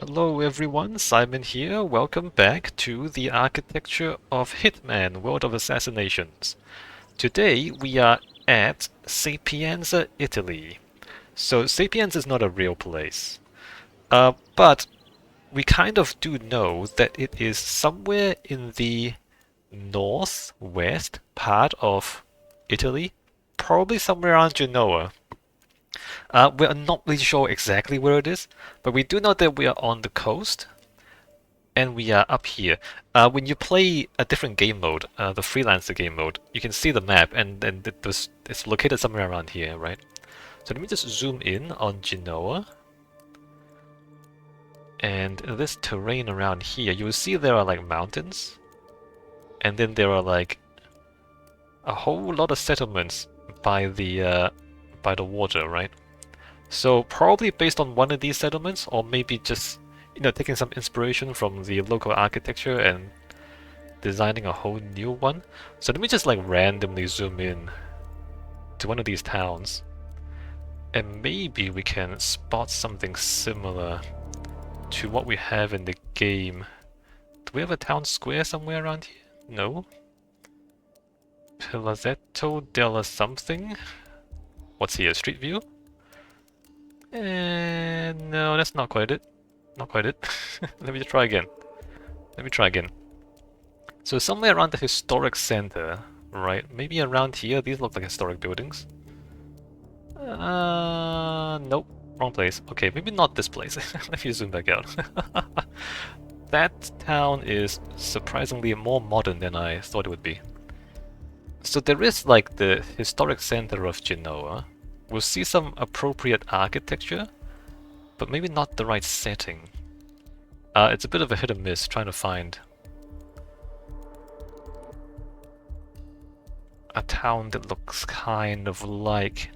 Hello everyone, Simon here. Welcome back to the architecture of Hitman, World of Assassinations. Today we are at Sapienza, Italy. So Sapienza is not a real place, but we kind of do know that it is somewhere in the northwest part of Italy, probably somewhere around Genoa. We're not really sure exactly where it is, but we do know that we are on the coast. And we are up here. When you play a different game mode, the freelancer game mode, you can see the map, and it's located somewhere around here, right? So let me just zoom in on Genoa. And this terrain around here, you will see there are like mountains, and then there are like a whole lot of settlements by the water, right? So probably based on one of these settlements, or maybe just taking some inspiration from the local architecture and designing a whole new one. So let me just like randomly zoom in to one of these towns, and maybe we can spot something similar to what we have in the game. Do we have a town square somewhere around here? No. Palazzetto della something? What's here? Street view? And no, that's not quite it. Not quite it. Let me just try again. Let me try again. So somewhere around the historic center, right? Maybe around here. These look like historic buildings. Nope. Wrong place. Okay, maybe not this place. Let me zoom back out. That town is surprisingly more modern than I thought it would be. So there is like the historic center of Genoa. We'll see some appropriate architecture, but maybe not the right setting. It's a bit of a hit and miss trying to find a town that looks kind of like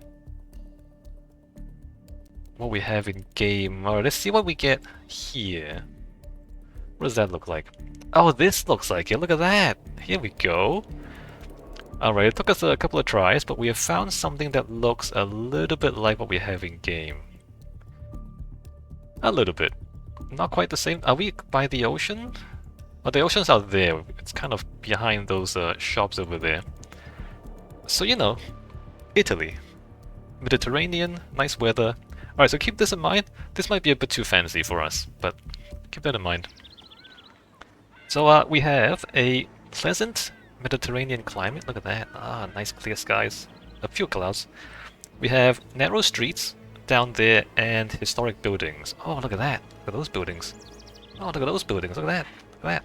what we have in game. Alright, let's see what we get here. What does that look like? Oh, this looks like it. Look at that. Here we go. Alright, it took us a couple of tries, but we have found something that looks a little bit like what we have in game. A little bit. Not quite the same. Are we by the ocean? Oh, the ocean's out there. It's kind of behind those shops over there. So, Italy. Mediterranean, nice weather. Alright, so keep this in mind. This might be a bit too fancy for us, but keep that in mind. So, we have a pleasant Mediterranean climate. Look at that. Ah, nice clear skies. A few clouds. We have narrow streets down there and historic buildings. Oh, look at that. Look at those buildings. Oh, look at those buildings. Look at that. Look at that.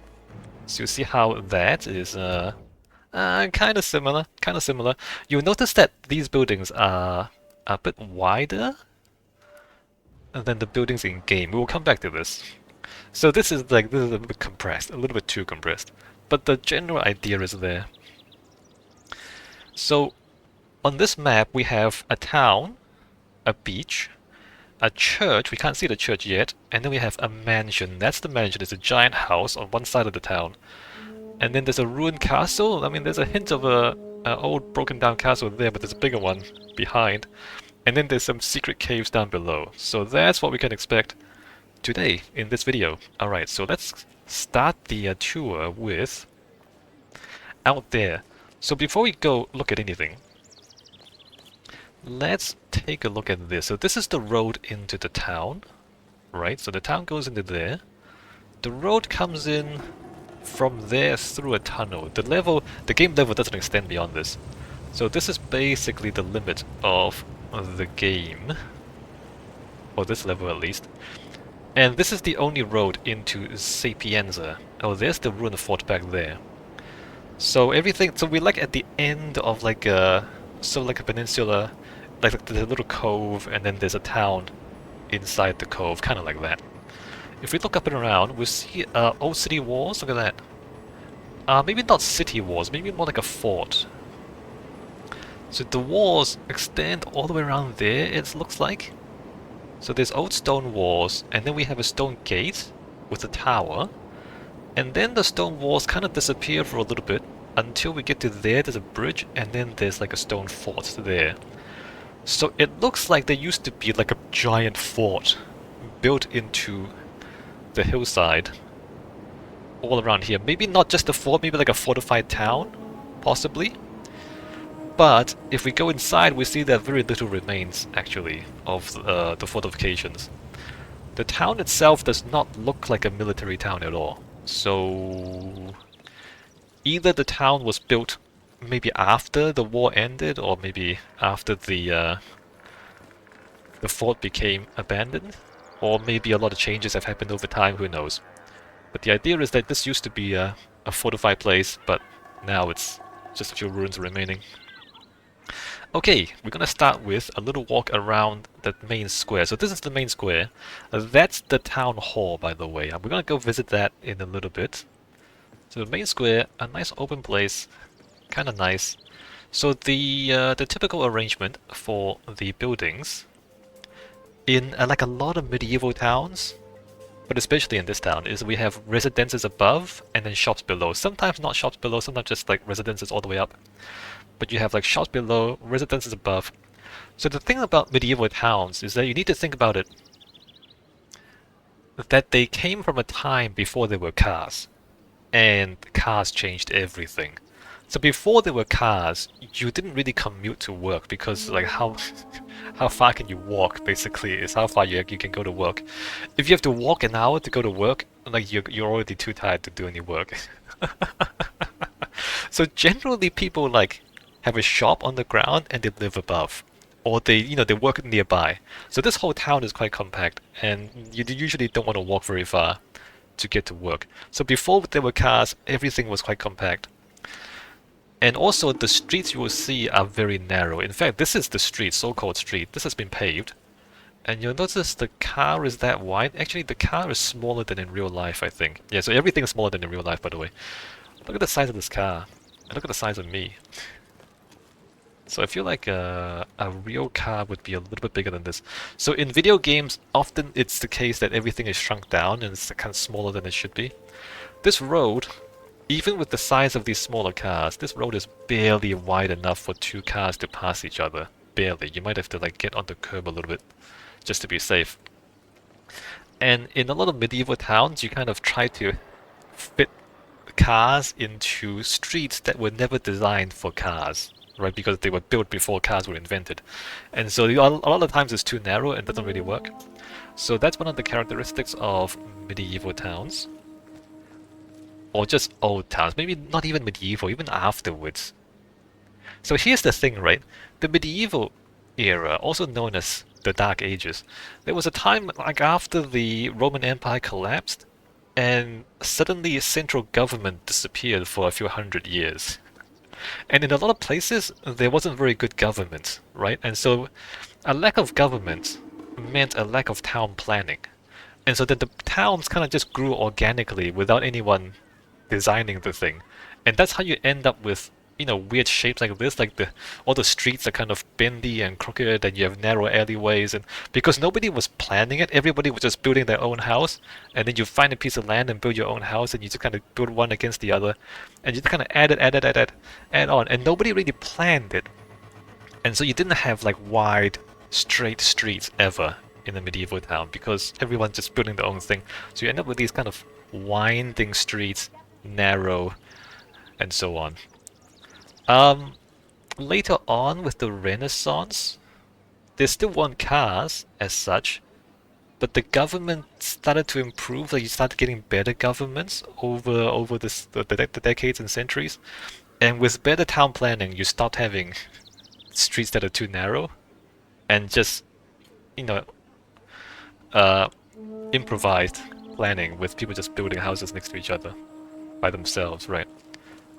So you see how that is kind of similar. Kind of similar. You'll notice that these buildings are a bit wider than the buildings in game. We will come back to this. So this is a bit compressed, a little bit too compressed. But the general idea is there. So on this map we have a town, a beach, a church, we can't see the church yet, and then we have a mansion. That's the mansion. It's a giant house on one side of the town. And then there's a ruined castle. I mean, there's a hint of a old broken down castle there, but there's a bigger one behind. And then there's some secret caves down below. So that's what we can expect today in this video. Alright, so let's start the tour with out there. So before we go look at anything, let's take a look at this. So this is the road into the town, right? So the town goes into there. The road comes in from there through a tunnel. The game level doesn't extend beyond this. So this is basically the limit of the game, or this level at least. And this is the only road into Sapienza. Oh, there's the ruined fort back there. So everything, so we're like at the end of like a peninsula, like the little cove, and then there's a town inside the cove, kind of like that. If we look up and around, we'll see old city walls. Look at that. Maybe not city walls, maybe more like a fort. So the walls extend all the way around there, it looks like. So there's old stone walls, and then we have a stone gate with a tower. And then the stone walls kind of disappear for a little bit until we get to there's a bridge, and then there's like a stone fort there. So it looks like there used to be like a giant fort built into the hillside all around here. Maybe not just the fort, maybe like a fortified town, possibly. But if we go inside, we see that very little remains, actually, of the fortifications. The town itself does not look like a military town at all. So either the town was built maybe after the war ended, or maybe after the fort became abandoned, or maybe a lot of changes have happened over time, who knows. But the idea is that this used to be a fortified place, but now it's just a few ruins remaining. Okay, we're gonna start with a little walk around the main square. So this is the main square. That's the town hall, by the way. We're gonna go visit that in a little bit. So the main square, a nice open place, kind of nice. So the typical arrangement for the buildings in like a lot of medieval towns, but especially in this town, is we have residences above and then shops below. Sometimes not shops below, sometimes just like residences all the way up. But you have like shops below, residences above. So the thing about medieval towns is that you need to think about it that they came from a time before there were cars, and cars changed everything. So before there were cars, you didn't really commute to work because like how far can you walk basically is how far you can go to work. If you have to walk an hour to go to work, like you're already too tired to do any work. So generally people like have a shop on the ground and they live above, or they work nearby. So this whole town is quite compact, and you usually don't want to walk very far to get to work. So before there were cars, everything was quite compact. And also the streets you will see are very narrow. In fact, this is the street, so-called street. This has been paved. And you'll notice the car is that wide. Actually, the car is smaller than in real life, I think. Yeah, so everything is smaller than in real life, by the way. Look at the size of this car. And look at the size of me. So I feel like a real car would be a little bit bigger than this. So in video games, often it's the case that everything is shrunk down and it's kind of smaller than it should be. This road, even with the size of these smaller cars, this road is barely wide enough for two cars to pass each other. Barely. You might have to like get on the curb a little bit just to be safe. And in a lot of medieval towns, you kind of try to fit cars into streets that were never designed for cars. Right, because they were built before cars were invented. And so a lot of times it's too narrow and doesn't really work. So that's one of the characteristics of medieval towns. Or just old towns, maybe not even medieval, even afterwards. So here's the thing, right? The medieval era, also known as the Dark Ages, there was a time like after the Roman Empire collapsed, and suddenly central government disappeared for a few hundred years. And in a lot of places, there wasn't very good government, right? And so a lack of government meant a lack of town planning. And so then the towns kind of just grew organically without anyone designing the thing. And that's how you end up with, weird shapes like this, like all the streets are kind of bendy and crooked, and you have narrow alleyways, and because nobody was planning it, everybody was just building their own house, and then you find a piece of land and build your own house, and you just kind of build one against the other, and you just kind of add on, and nobody really planned it. And so you didn't have like wide, straight streets ever in a medieval town, because everyone's just building their own thing. So you end up with these kind of winding streets, narrow, and so on. Later on with the Renaissance, they still weren't cars as such, but the government started to improve. Like you started getting better governments over the decades and centuries, and with better town planning, you start having streets that are too narrow, and just improvised planning with people just building houses next to each other by themselves, right?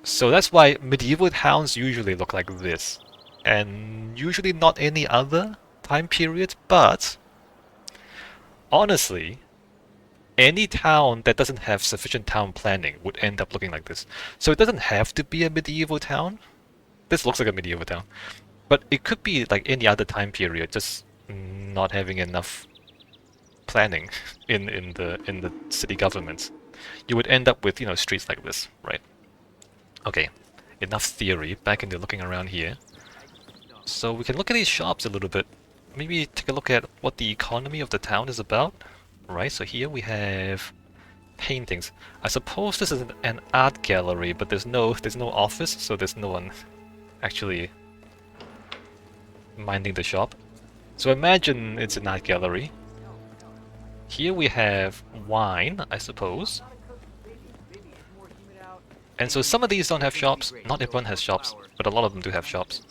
So that's why medieval towns usually look like this, and usually not any other time period, but honestly, any town that doesn't have sufficient town planning would end up looking like this. So it doesn't have to be a medieval town. This looks like a medieval town, but it could be like any other time period, just not having enough planning in the city governments. You would end up with streets like this, right? Okay, enough theory, back into looking around here. So we can look at these shops a little bit. Maybe take a look at what the economy of the town is about. Right, so here we have paintings. I suppose this is an art gallery, but there's no office, so there's no one actually minding the shop. So imagine it's an art gallery. Here we have wine, I suppose. And so some of these don't have shops. Not everyone has shops, but a lot of them do have shops.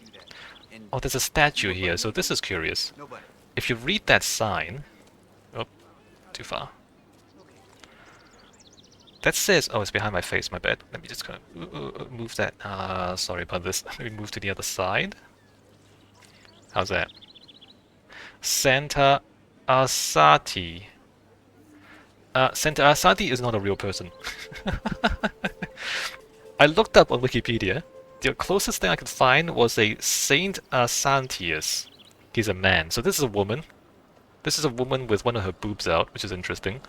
Oh, there's a statue here, so this is curious. If you read that sign... Oh, too far. That says... Oh, it's behind my face, my bad. Let me just kind of move that. Sorry about this. Let me move to the other side. How's that? Santa Asati. Santa Asati is not a real person. I looked up on Wikipedia. The closest thing I could find was a Saint Assantius. He's a man. So this is a woman. This is a woman with one of her boobs out, which is interesting.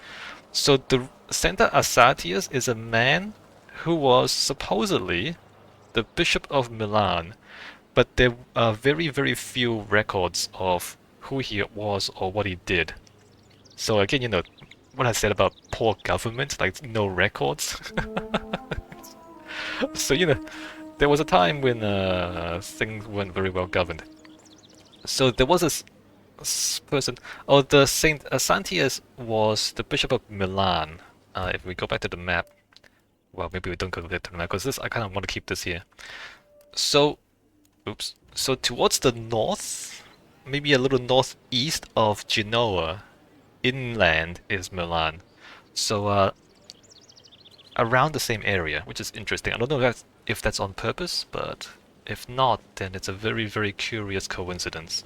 So the Santa Assantius is a man who was supposedly the Bishop of Milan, but there are very, very few records of who he was or what he did. So again, you know, what I said about poor government, like no records. So, you know, there was a time when things weren't very well governed. So there was this person... Oh, the Saint Assantius was the Bishop of Milan. If we go back to the map... Well, maybe we don't go back to the map, because I kind of want to keep this here. So... Oops. So towards the north, maybe a little northeast of Genoa, inland is Milan. So, around the same area, which is interesting. I don't know if that's on purpose, but if not, then it's a very, very curious coincidence.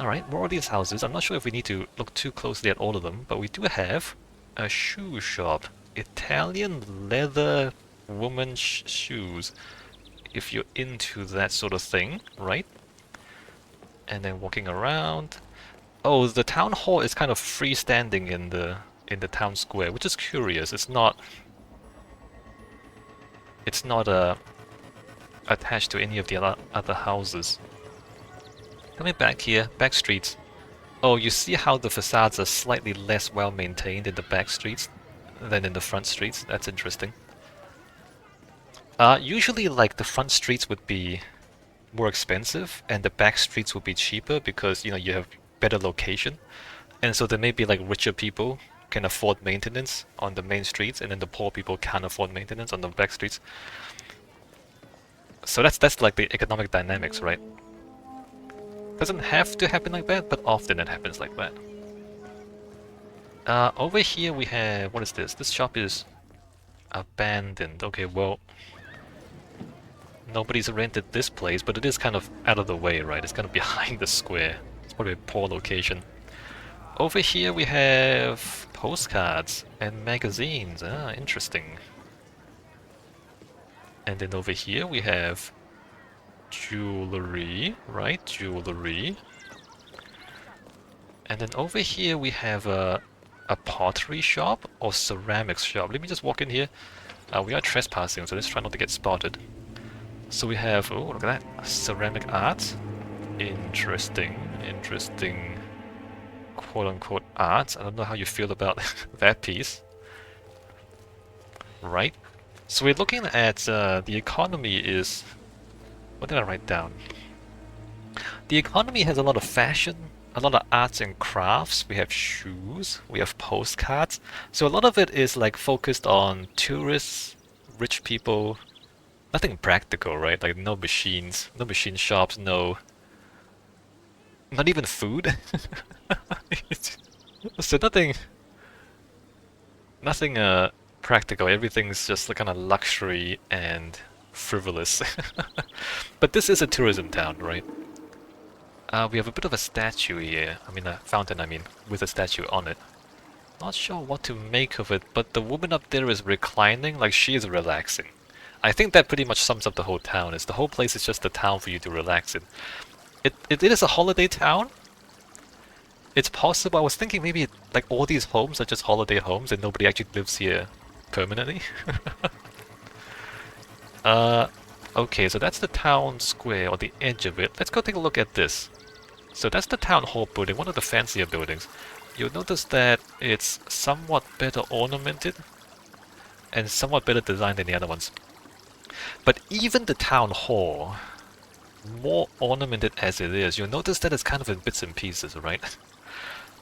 Alright, more of these houses. I'm not sure if we need to look too closely at all of them, but we do have a shoe shop. Italian leather woman shoes. If you're into that sort of thing, right? And then walking around. Oh, the town hall is kind of freestanding in the town square, which is curious. It's not attached to any of the other houses. Coming back here, back streets. Oh, you see how the facades are slightly less well maintained in the back streets than in the front streets? That's interesting. Usually, like, the front streets would be more expensive and the back streets would be cheaper because, you know, you have better location. And so there may be, like, richer people can afford maintenance on the main streets, and then the poor people can't afford maintenance on the back streets. So that's like the economic dynamics, right? Doesn't have to happen like that, but often it happens like that. Over here we have... What is this? This shop is abandoned. Okay, well... Nobody's rented this place, but it is kind of out of the way, right? It's kind of behind the square. It's probably a poor location. Over here we have postcards and magazines. Ah, interesting. And then over here we have jewelry, right? Jewelry. And then over here we have a pottery shop or ceramics shop. Let me just walk in here. We are trespassing, so let's try not to get spotted. So we have, oh, look at that, ceramic art. Interesting, interesting, quote-unquote art. I don't know how you feel about that piece. Right. So we're looking at the economy is... What did I write down? The economy has a lot of fashion, a lot of arts and crafts. We have shoes, we have postcards. So a lot of it is like focused on tourists, rich people. Nothing practical, right? Like no machines, no machine shops, no... Not even food. So nothing practical. Everything's just like kind of luxury and frivolous. But this is a tourism town, right? We have a bit of a statue here. I mean, a fountain, with a statue on it. Not sure what to make of it, but the woman up there is reclining, like she is relaxing. I think that pretty much sums up the whole town. The whole place is just a town for you to relax in. It is a holiday town. It's possible. I was thinking maybe like all these homes are just holiday homes and nobody actually lives here permanently. Okay, so that's the town square or the edge of it. Let's go take a look at this. So that's the town hall building, one of the fancier buildings. you'll notice that it's somewhat better ornamented and somewhat better designed than the other ones. But even the town hall, more ornamented as it is, you'll notice that it's kind of in bits and pieces, right?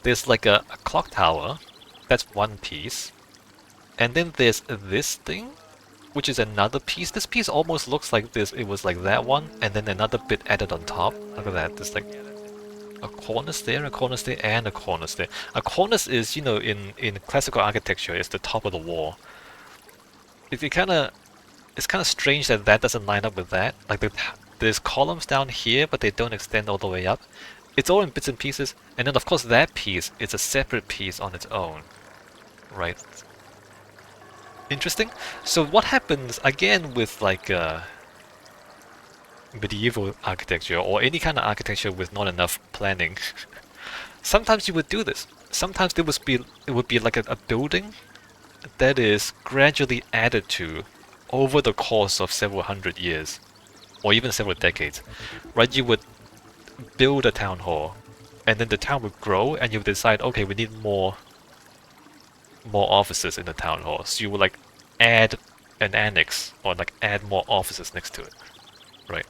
There's like a clock tower, that's one piece. And then there's this thing, which is another piece. This piece almost looks like this. It was like that one, and then another bit added on top. Look at that. There's like a cornice there, a cornice there, and a cornice there. A cornice is, you know, in classical architecture, it's the top of the wall. It's kind of strange that that doesn't line up with that. Like there's columns down here, but they don't extend all the way up. It's all in bits and pieces, and then of course that piece is a separate piece on its own, right? Interesting. So what happens again with like medieval architecture or any kind of architecture with not enough planning? Sometimes you would do this. Sometimes it would be like a building that is gradually added to over the course of several hundred years, or even several decades, right? You would build a town hall, and then the town would grow, and you would decide, okay, we need more offices in the town hall. So you would like add an annex or like add more offices next to it, right?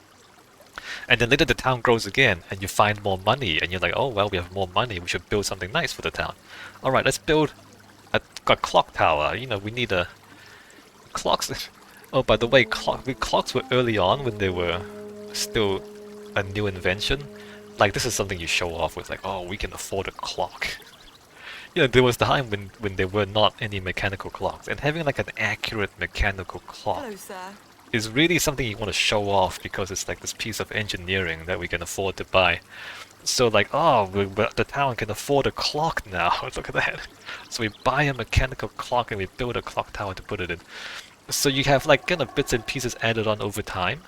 And then later the town grows again, and you find more money, and you're like, oh well, we have more money, we should build something nice for the town. All right, let's build a clock tower. You know, we need a clocks. Oh, by the way, clocks were early on when they were still a new invention. Like this is something you show off with, like, oh, we can afford a clock. You know, there was the time when there were not any mechanical clocks, and having like an accurate mechanical clock is really something you want to show off because it's like this piece of engineering that we can afford to buy. So like, oh, the town can afford a clock now. Look at that. So we buy a mechanical clock and we build a clock tower to put it in. So you have like kind of bits and pieces added on over time.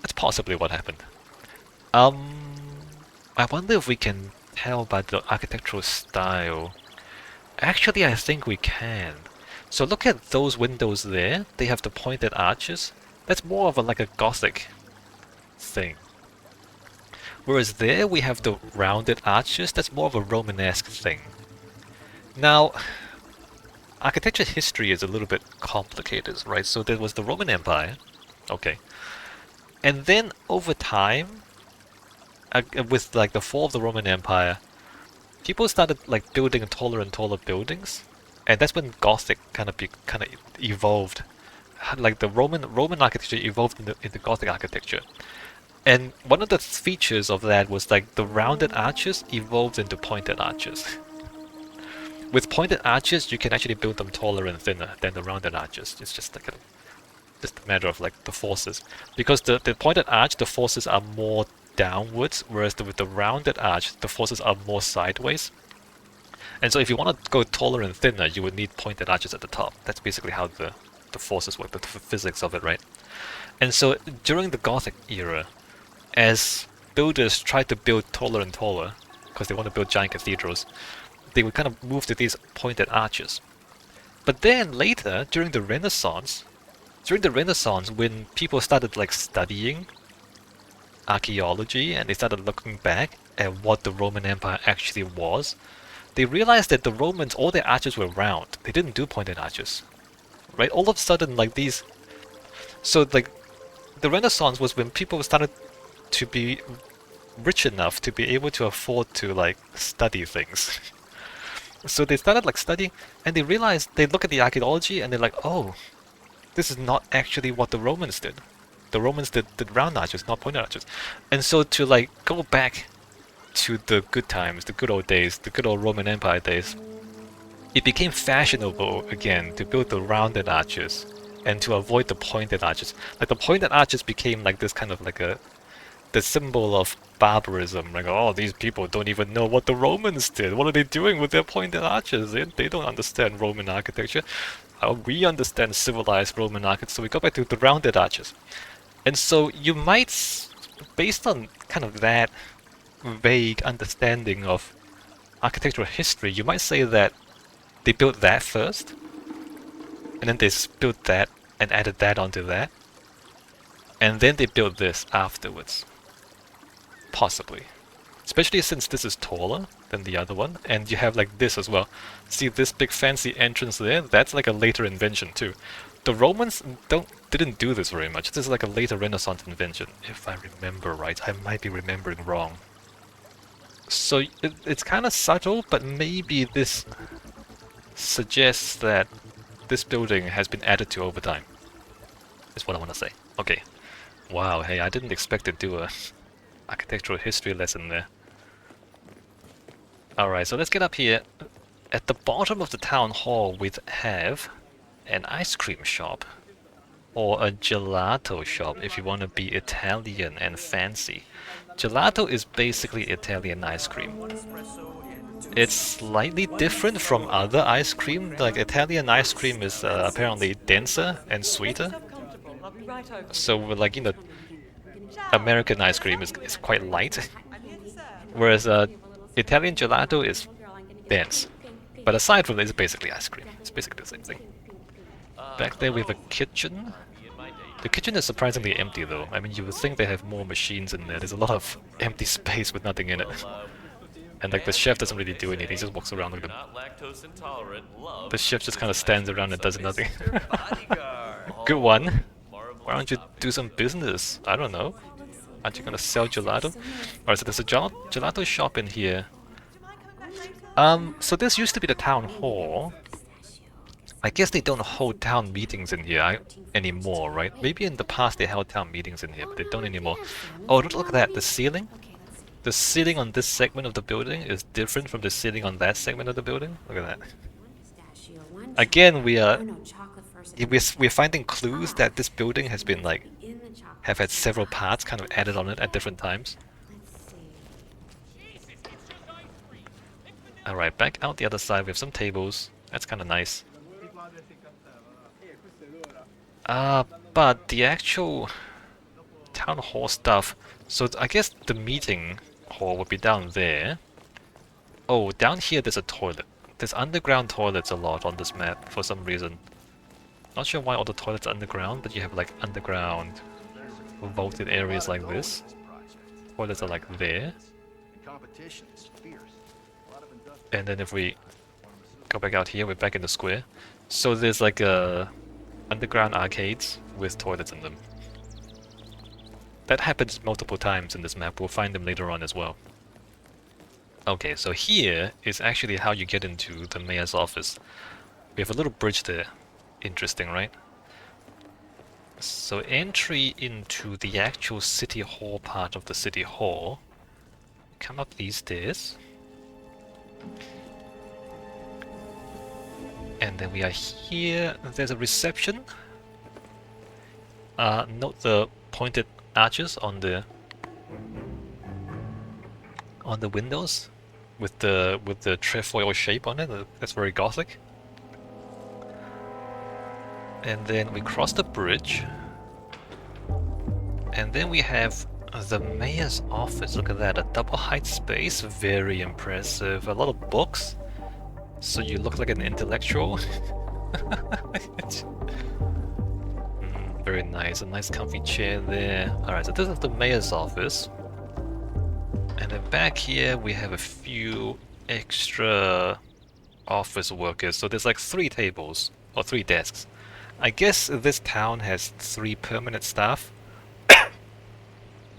That's possibly what happened. I wonder if we can tell by the architectural style. Actually, I think we can. So look at those windows there. They have the pointed arches. That's more of a like a Gothic thing. Whereas there we have the rounded arches. That's more of a Romanesque thing. Now, architecture history is a little bit complicated, right? So there was the Roman Empire. Okay. And then over time, with like the fall of the Roman Empire, people started like building taller and taller buildings, and that's when Gothic kind of evolved. Like the Roman architecture evolved into Gothic architecture, and one of the features of that was like the rounded arches evolved into pointed arches. With pointed arches, you can actually build them taller and thinner than the rounded arches. It's just like just a matter of like the forces, because the pointed arch, the forces are more downwards, whereas with the rounded arch, the forces are more sideways. And so if you want to go taller and thinner, you would need pointed arches at the top. That's basically how the forces work, the physics of it, right? And so during the Gothic era, as builders tried to build taller and taller, because they want to build giant cathedrals, they would kind of move to these pointed arches. But then later, during the Renaissance, when people started like studying archaeology and they started looking back at what the Roman Empire actually was, they realized that the Romans, all their arches were round. They didn't do pointed arches, right? All of a sudden, like these... So like, the Renaissance was when people started to be rich enough to be able to afford to like study things. So they started like studying, and they realized, they look at the archaeology and they're like, oh, this is not actually what the Romans did. The Romans did round arches, not pointed arches. And so to like go back to the good times, the good old days, the good old Roman Empire days, it became fashionable again to build the rounded arches and to avoid the pointed arches. Like the pointed arches became like this kind of like the symbol of barbarism. Like, oh, these people don't even know what the Romans did. What are they doing with their pointed arches? They don't understand Roman architecture. We understand civilized Roman architecture, so we go back to the rounded arches. And so you might, based on kind of that vague understanding of architectural history, you might say that they built that first, and then they built that and added that onto that, and then they built this afterwards. Possibly. especially since this is taller than the other one, and you have like this as well. See this big fancy entrance there? That's like a later invention too. The Romans didn't do this very much. This is like a later Renaissance invention, if I remember right. I might be remembering wrong. So it's kind of subtle, but maybe this suggests that this building has been added to over time. Is what I want to say. Okay. Wow, hey, I didn't expect to do a architectural history lesson there. Alright, so let's get up here. At the bottom of the town hall we have an ice cream shop. Or a gelato shop if you want to be Italian and fancy. Gelato is basically Italian ice cream. It's slightly different from other ice cream. Like Italian ice cream is apparently denser and sweeter. So like, you know, American ice cream is quite light. Whereas Italian gelato is dense. But aside from that, it's basically ice cream. It's basically the same thing. Back there we have a kitchen. The kitchen is surprisingly empty though. I mean, you would think they have more machines in there. There's a lot of empty space with nothing in it. And like the chef doesn't really do anything, he just walks around like the chef just kind of stands around and does nothing. Good one. Why don't you do some business? I don't know. Aren't you gonna sell gelato? Alright, so there's a gelato shop in here. So this used to be the town hall. I guess they don't hold town meetings in here anymore, right? Maybe in the past they held town meetings in here, but they don't anymore. Oh, look at that, the ceiling? The ceiling on this segment of the building is different from the ceiling on that segment of the building. Look at that. Again, we're finding clues that this building has been like have had several parts kind of added on it at different times. Alright, back out the other side we have some tables. That's kind of nice. But the actual town hall stuff. So I guess the meeting hall would be down there. Oh, down here there's a toilet. There's underground toilets a lot on this map for some reason. Not sure why all the toilets are underground, but you have like underground vaulted areas like this. Toilets are like there. And then if we go back out here, we're back in the square. So there's like underground arcades with toilets in them. That happens multiple times in this map. We'll find them later on as well. Okay, so here is actually how you get into the mayor's office. We have a little bridge there. Interesting, right? So entry into the actual city hall part of the city hall. Come up these stairs. And then we are here. There's a reception. Note the pointed arches on the windows with the trefoil shape on it. That's very gothic. And then we cross the bridge. And then we have the mayor's office. Look at that, a double height space, very impressive. A lot of books, so you look like an intellectual. Very nice, a nice comfy chair there. Alright, so this is the mayor's office. And then back here we have a few extra office workers. So there's like 3 tables, or 3 desks. I guess this town has 3 permanent staff.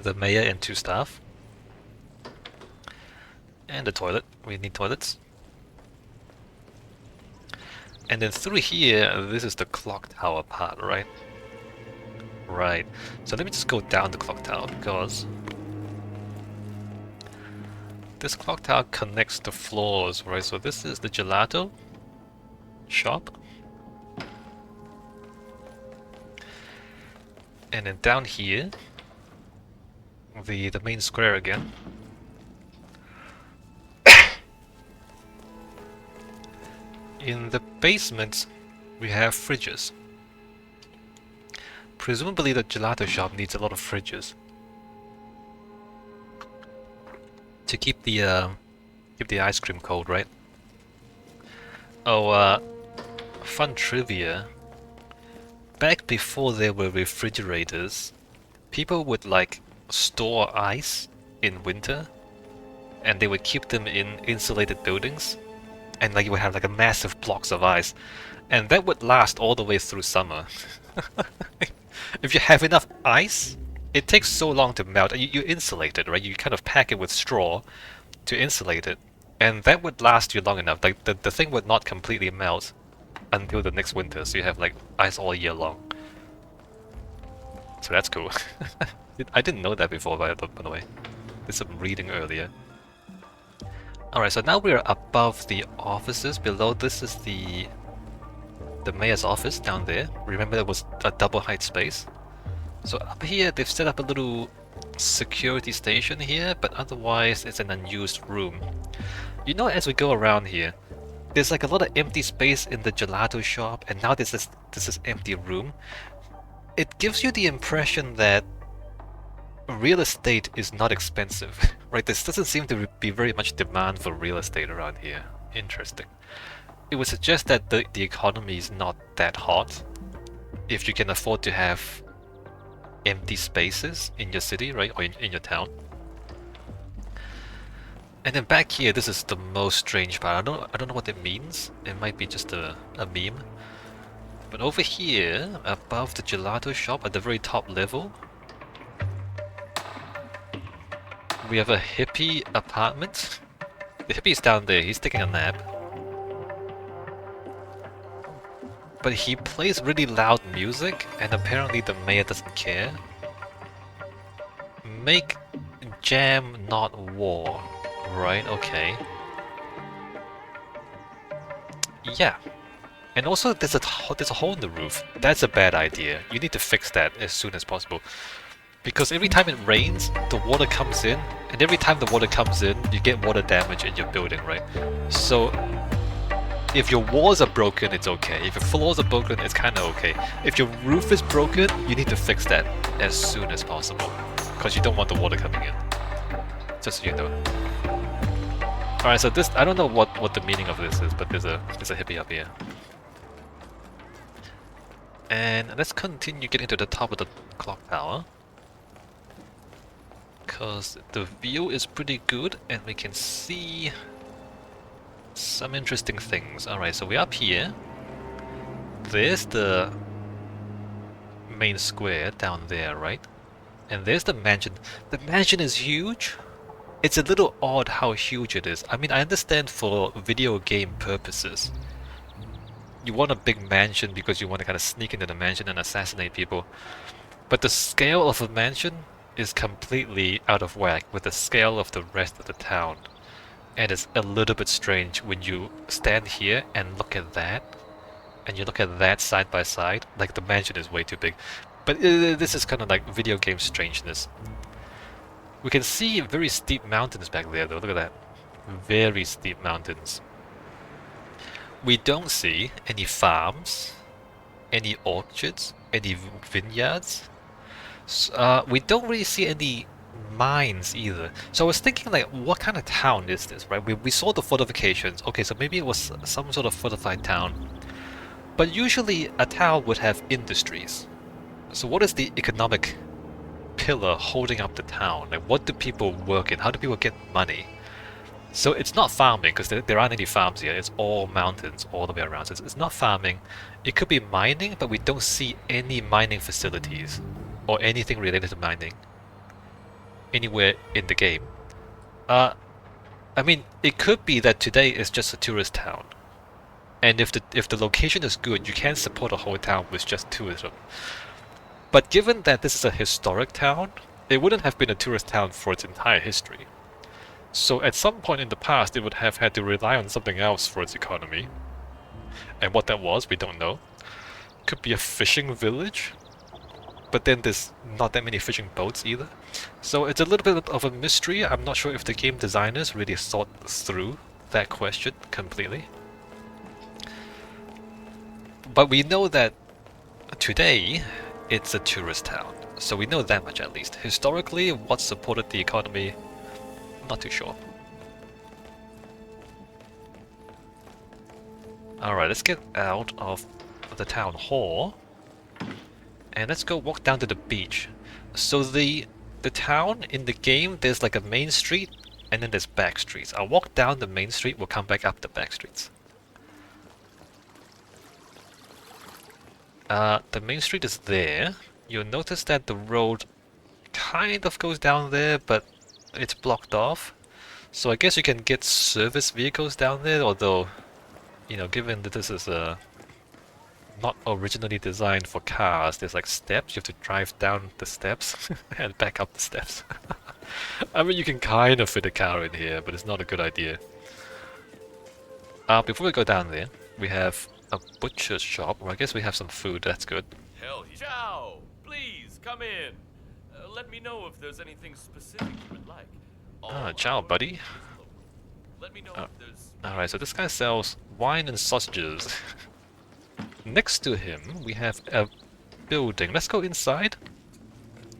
The mayor and 2 staff. And a toilet. We need toilets. And then through here, this is the clock tower part, right? Right. So let me just go down the clock tower, because this clock tower connects the floors, right? So this is the gelato shop. And then down here, the main square again. In the basement, we have fridges. Presumably the gelato shop needs a lot of fridges to keep the ice cream cold, right? Oh, fun trivia. Back before there were refrigerators, people would like store ice in winter and they would keep them in insulated buildings, and like you would have like a massive blocks of ice, and that would last all the way through summer. If you have enough ice, it takes so long to melt, and you insulate it, right? You kind of pack it with straw to insulate it, and that would last you long enough. Like the thing would not completely melt until the next winter, so you have like ice all year long. So that's cool. I didn't know that before, by the way. Did some reading earlier. Alright, so now we're above the offices. Below this is the mayor's office down there. Remember there was a double height space. So up here they've set up a little security station here, but otherwise it's an unused room. You know, as we go around here, there's like a lot of empty space in the gelato shop, and now there's this empty room. It gives you the impression that real estate is not expensive, right? There doesn't seem to be very much demand for real estate around here. Interesting. It would suggest that the economy is not that hot if you can afford to have empty spaces in your city, right? Or in your town. And then back here, this is the most strange part. I don't know what it means. It might be just a meme. But over here, above the gelato shop at the very top level, we have a hippie apartment. The hippie's down there, he's taking a nap. But he plays really loud music, and apparently the mayor doesn't care. Make jam, not war. Right, okay. Yeah. And also there's a hole in the roof. That's a bad idea. You need to fix that as soon as possible. Because every time it rains, the water comes in, and every time the water comes in, you get water damage in your building, right? So if your walls are broken, it's okay. If your floors are broken, it's kinda okay. If your roof is broken, you need to fix that as soon as possible. Because you don't want the water coming in. Just so you know. Alright, so this, I don't know what the meaning of this is, but there's a hippie up here. And let's continue getting to the top of the clock tower. Because the view is pretty good and we can see some interesting things. Alright, so we're up here. There's the main square down there, right? And there's the mansion. The mansion is huge. It's a little odd how huge it is. I mean, I understand for video game purposes. You want a big mansion because you want to kind of sneak into the mansion and assassinate people. But the scale of a mansion is completely out of whack with the scale of the rest of the town. And it's a little bit strange when you stand here and look at that, and you look at that side by side, like the mansion is way too big. But this is kind of like video game strangeness. We can see very steep mountains back there though, look at that. Very steep mountains. We don't see any farms, any orchards, any vineyards. We don't really see any mines either. So I was thinking, like, what kind of town is this, right? We saw the fortifications. Okay, so maybe it was some sort of fortified town. But usually a town would have industries. So what is the economic pillar holding up the town? Like, what do people work in? How do people get money? So it's not farming, because there aren't any farms here. It's all mountains all the way around. So it's not farming. It could be mining, but we don't see any mining facilities or anything related to mining anywhere in the game. I mean, it could be that today is just a tourist town, and if the location is good, you can support a whole town with just tourism. But given that this is a historic town, it wouldn't have been a tourist town for its entire history. So at some point in the past, it would have had to rely on something else for its economy. And what that was, we don't know. Could be a fishing village, but then there's not that many fishing boats either. So it's a little bit of a mystery. I'm not sure if the game designers really thought through that question completely. But we know that today it's a tourist town, so we know that much at least. Historically, what supported the economy, not too sure. Alright, let's get out of the town hall and let's go walk down to the beach. So the town in the game, there's like a main street and then there's back streets. I'll walk down the main street, we'll come back up the back streets. The main street is there. You'll notice that the road kind of goes down there, but it's blocked off. So I guess you can get service vehicles down there, although, you know, given that this is not originally designed for cars, there's like steps, you have to drive down the steps and back up the steps. I mean, you can kind of fit a car in here, but it's not a good idea. Before we go down there, we have a butcher's shop, or I guess we have some food, that's good. Hell, ciao! Please, come in. Let me know if there's anything specific you would like. Ciao, buddy. Let me know if there's... Alright, so this guy sells wine and sausages. Next to him, we have a building. Let's go inside,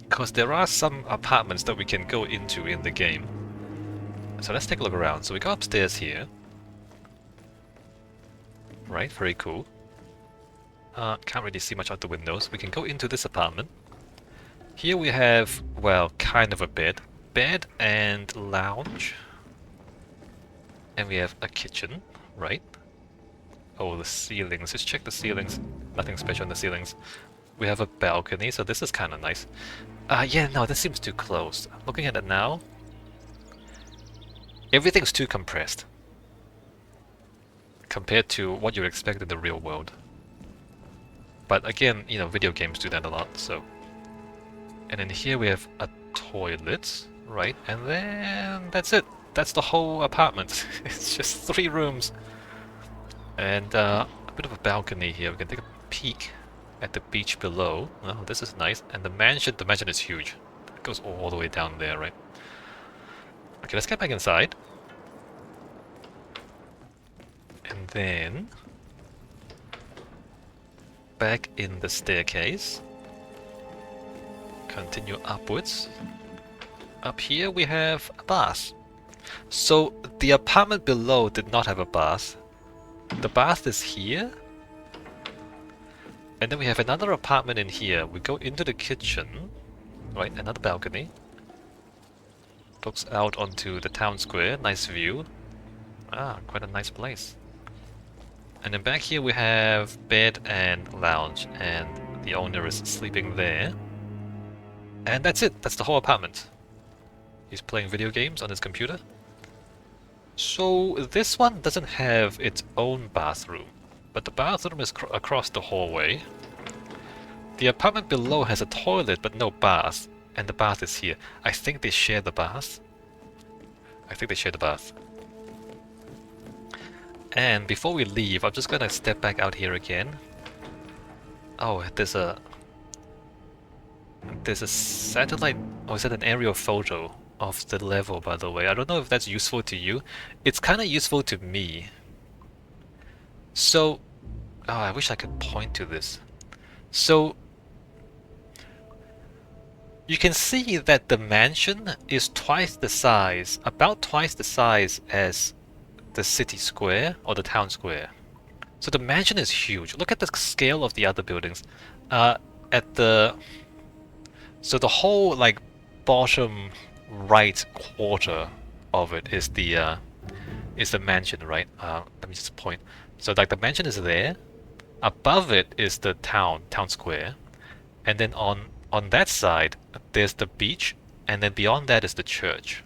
because there are some apartments that we can go into in the game. So let's take a look around. So we go upstairs here. Right, very cool. Can't really see much out the windows. We can go into this apartment. Here we have, well, kind of a bed. Bed and lounge. And we have a kitchen, right? Oh, the ceilings. Let's check the ceilings. Nothing special on the ceilings. We have a balcony, so this is kind of nice. Yeah, no, this seems too close. Looking at it now, everything's too compressed compared to what you would expect in the real world. But again, you know, video games do that a lot, so... And then here we have a toilet, right? And then that's it. That's the whole apartment. It's just 3 rooms. And a bit of a balcony here. We can take a peek at the beach below. Oh, this is nice. And the mansion is huge. It goes all the way down there, right? Okay, let's get back inside. And then back in the staircase. Continue upwards. Up here we have a bath. So the apartment below did not have a bath. The bath is here. And then we have another apartment in here. We go into the kitchen. Right, another balcony. Looks out onto the town square. Nice view. Ah, quite a nice place. And then back here we have bed and lounge, and the owner is sleeping there. And that's it. That's the whole apartment. He's playing video games on his computer. So this one doesn't have its own bathroom, but the bathroom is across the hallway. The apartment below has a toilet but no bath, and the bath is here. I think they share the bath. And before we leave, I'm just gonna step back out here again. Oh, there's a satellite, or is that an aerial photo of the level, by the way? I don't know if that's useful to you. It's kind of useful to me. So, oh, I wish I could point to this. So, you can see that the mansion is twice the size, about twice the size as the city square or the town square. So the mansion is huge. Look at the scale of the other buildings. So the whole like bottom right quarter of it is the mansion, right? Let me just point. So like the mansion is there. Above it is the town square, and then on that side there's the beach, and then beyond that is the church.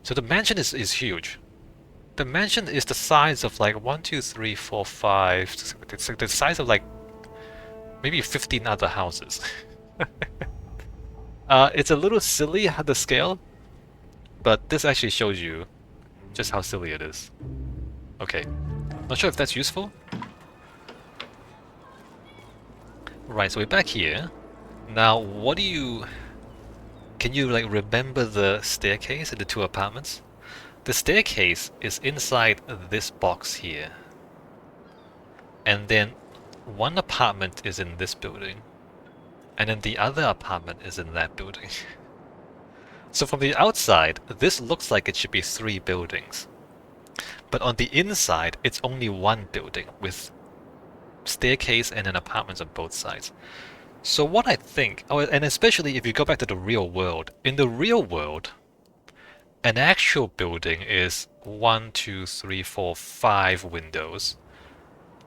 So the mansion is huge. The mansion is the size of like 1, 2, 3, 4, 5. It's like the size of like maybe 15 other houses. It's a little silly, the scale, but this actually shows you just how silly it is. Okay, not sure if that's useful. Right, so we're back here. Now, can you like remember the staircase in the 2 apartments? The staircase is inside this box here. And then one apartment is in this building. And then the other apartment is in that building. So from the outside, this looks like it should be 3 buildings. But on the inside, it's only 1 building with staircase and then apartments on both sides. So what I think, and especially if you go back to the real world, in the real world, an actual building is 1, 2, 3, 4, 5 windows.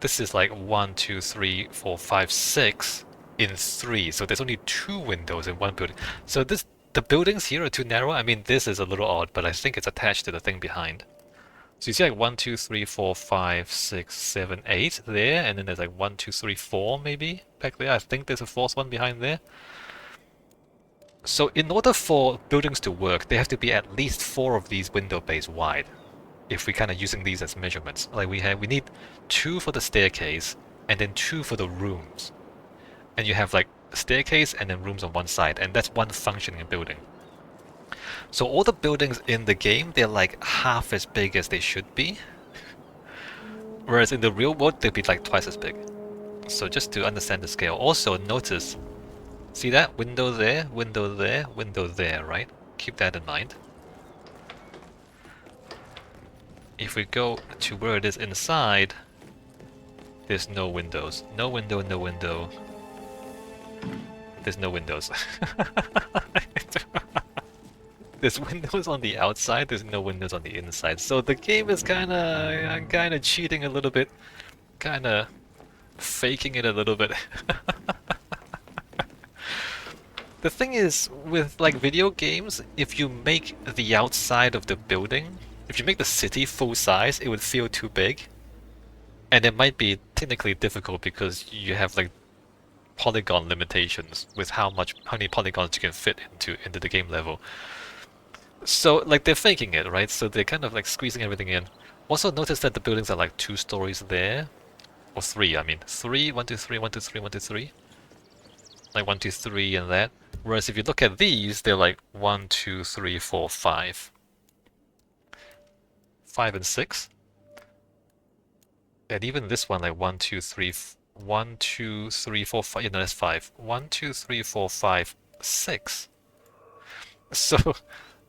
This is like 1, 2, 3, 4, 5, 6 in 3. So there's only 2 windows in one building. So the buildings here are too narrow. I mean, this is a little odd, but I think it's attached to the thing behind. So you see like 1, 2, 3, 4, 5, 6, 7, 8 there, and then there's like 1, 2, 3, 4 maybe back there. I think there's a fourth one behind there. So in order for buildings to work, they have to be at least 4 of these window bays wide. If we kind of using these as measurements, like we need 2 for the staircase and then 2 for the rooms, and you have like staircase and then rooms on one side, and that's one functioning building. So all the buildings in the game, they're like half as big as they should be, whereas in the real world they'll be like twice as big. So just to understand the scale. Also notice, see that window there, window there, window there, right? Keep that in mind. If we go to where it is inside, there's no windows. No window, no window. There's no windows. There's windows on the outside, there's no windows on the inside. So the game is kinda cheating a little bit. Kinda faking it a little bit. The thing is, with like video games, if you make the outside of the building, if you make the city full size, it would feel too big. And it might be technically difficult because you have like polygon limitations with how many polygons you can fit into the game level. So like they're faking it, right? So they're kind of like squeezing everything in. Also notice that the buildings are like 2 stories there. Or 3, I mean. 3, 1, 2, 3, 1, 2, 3, 1, 2, 3. Like 1, 2, 3 and that. Whereas if you look at these, they're like 1, 2, 3, 4, 5. 5 and 6. And even this one, like 1, 2, 3, 1, 2, 3, 4, 5. Yeah, no, that's 5. 1, 2, 3, 4, 5, 6.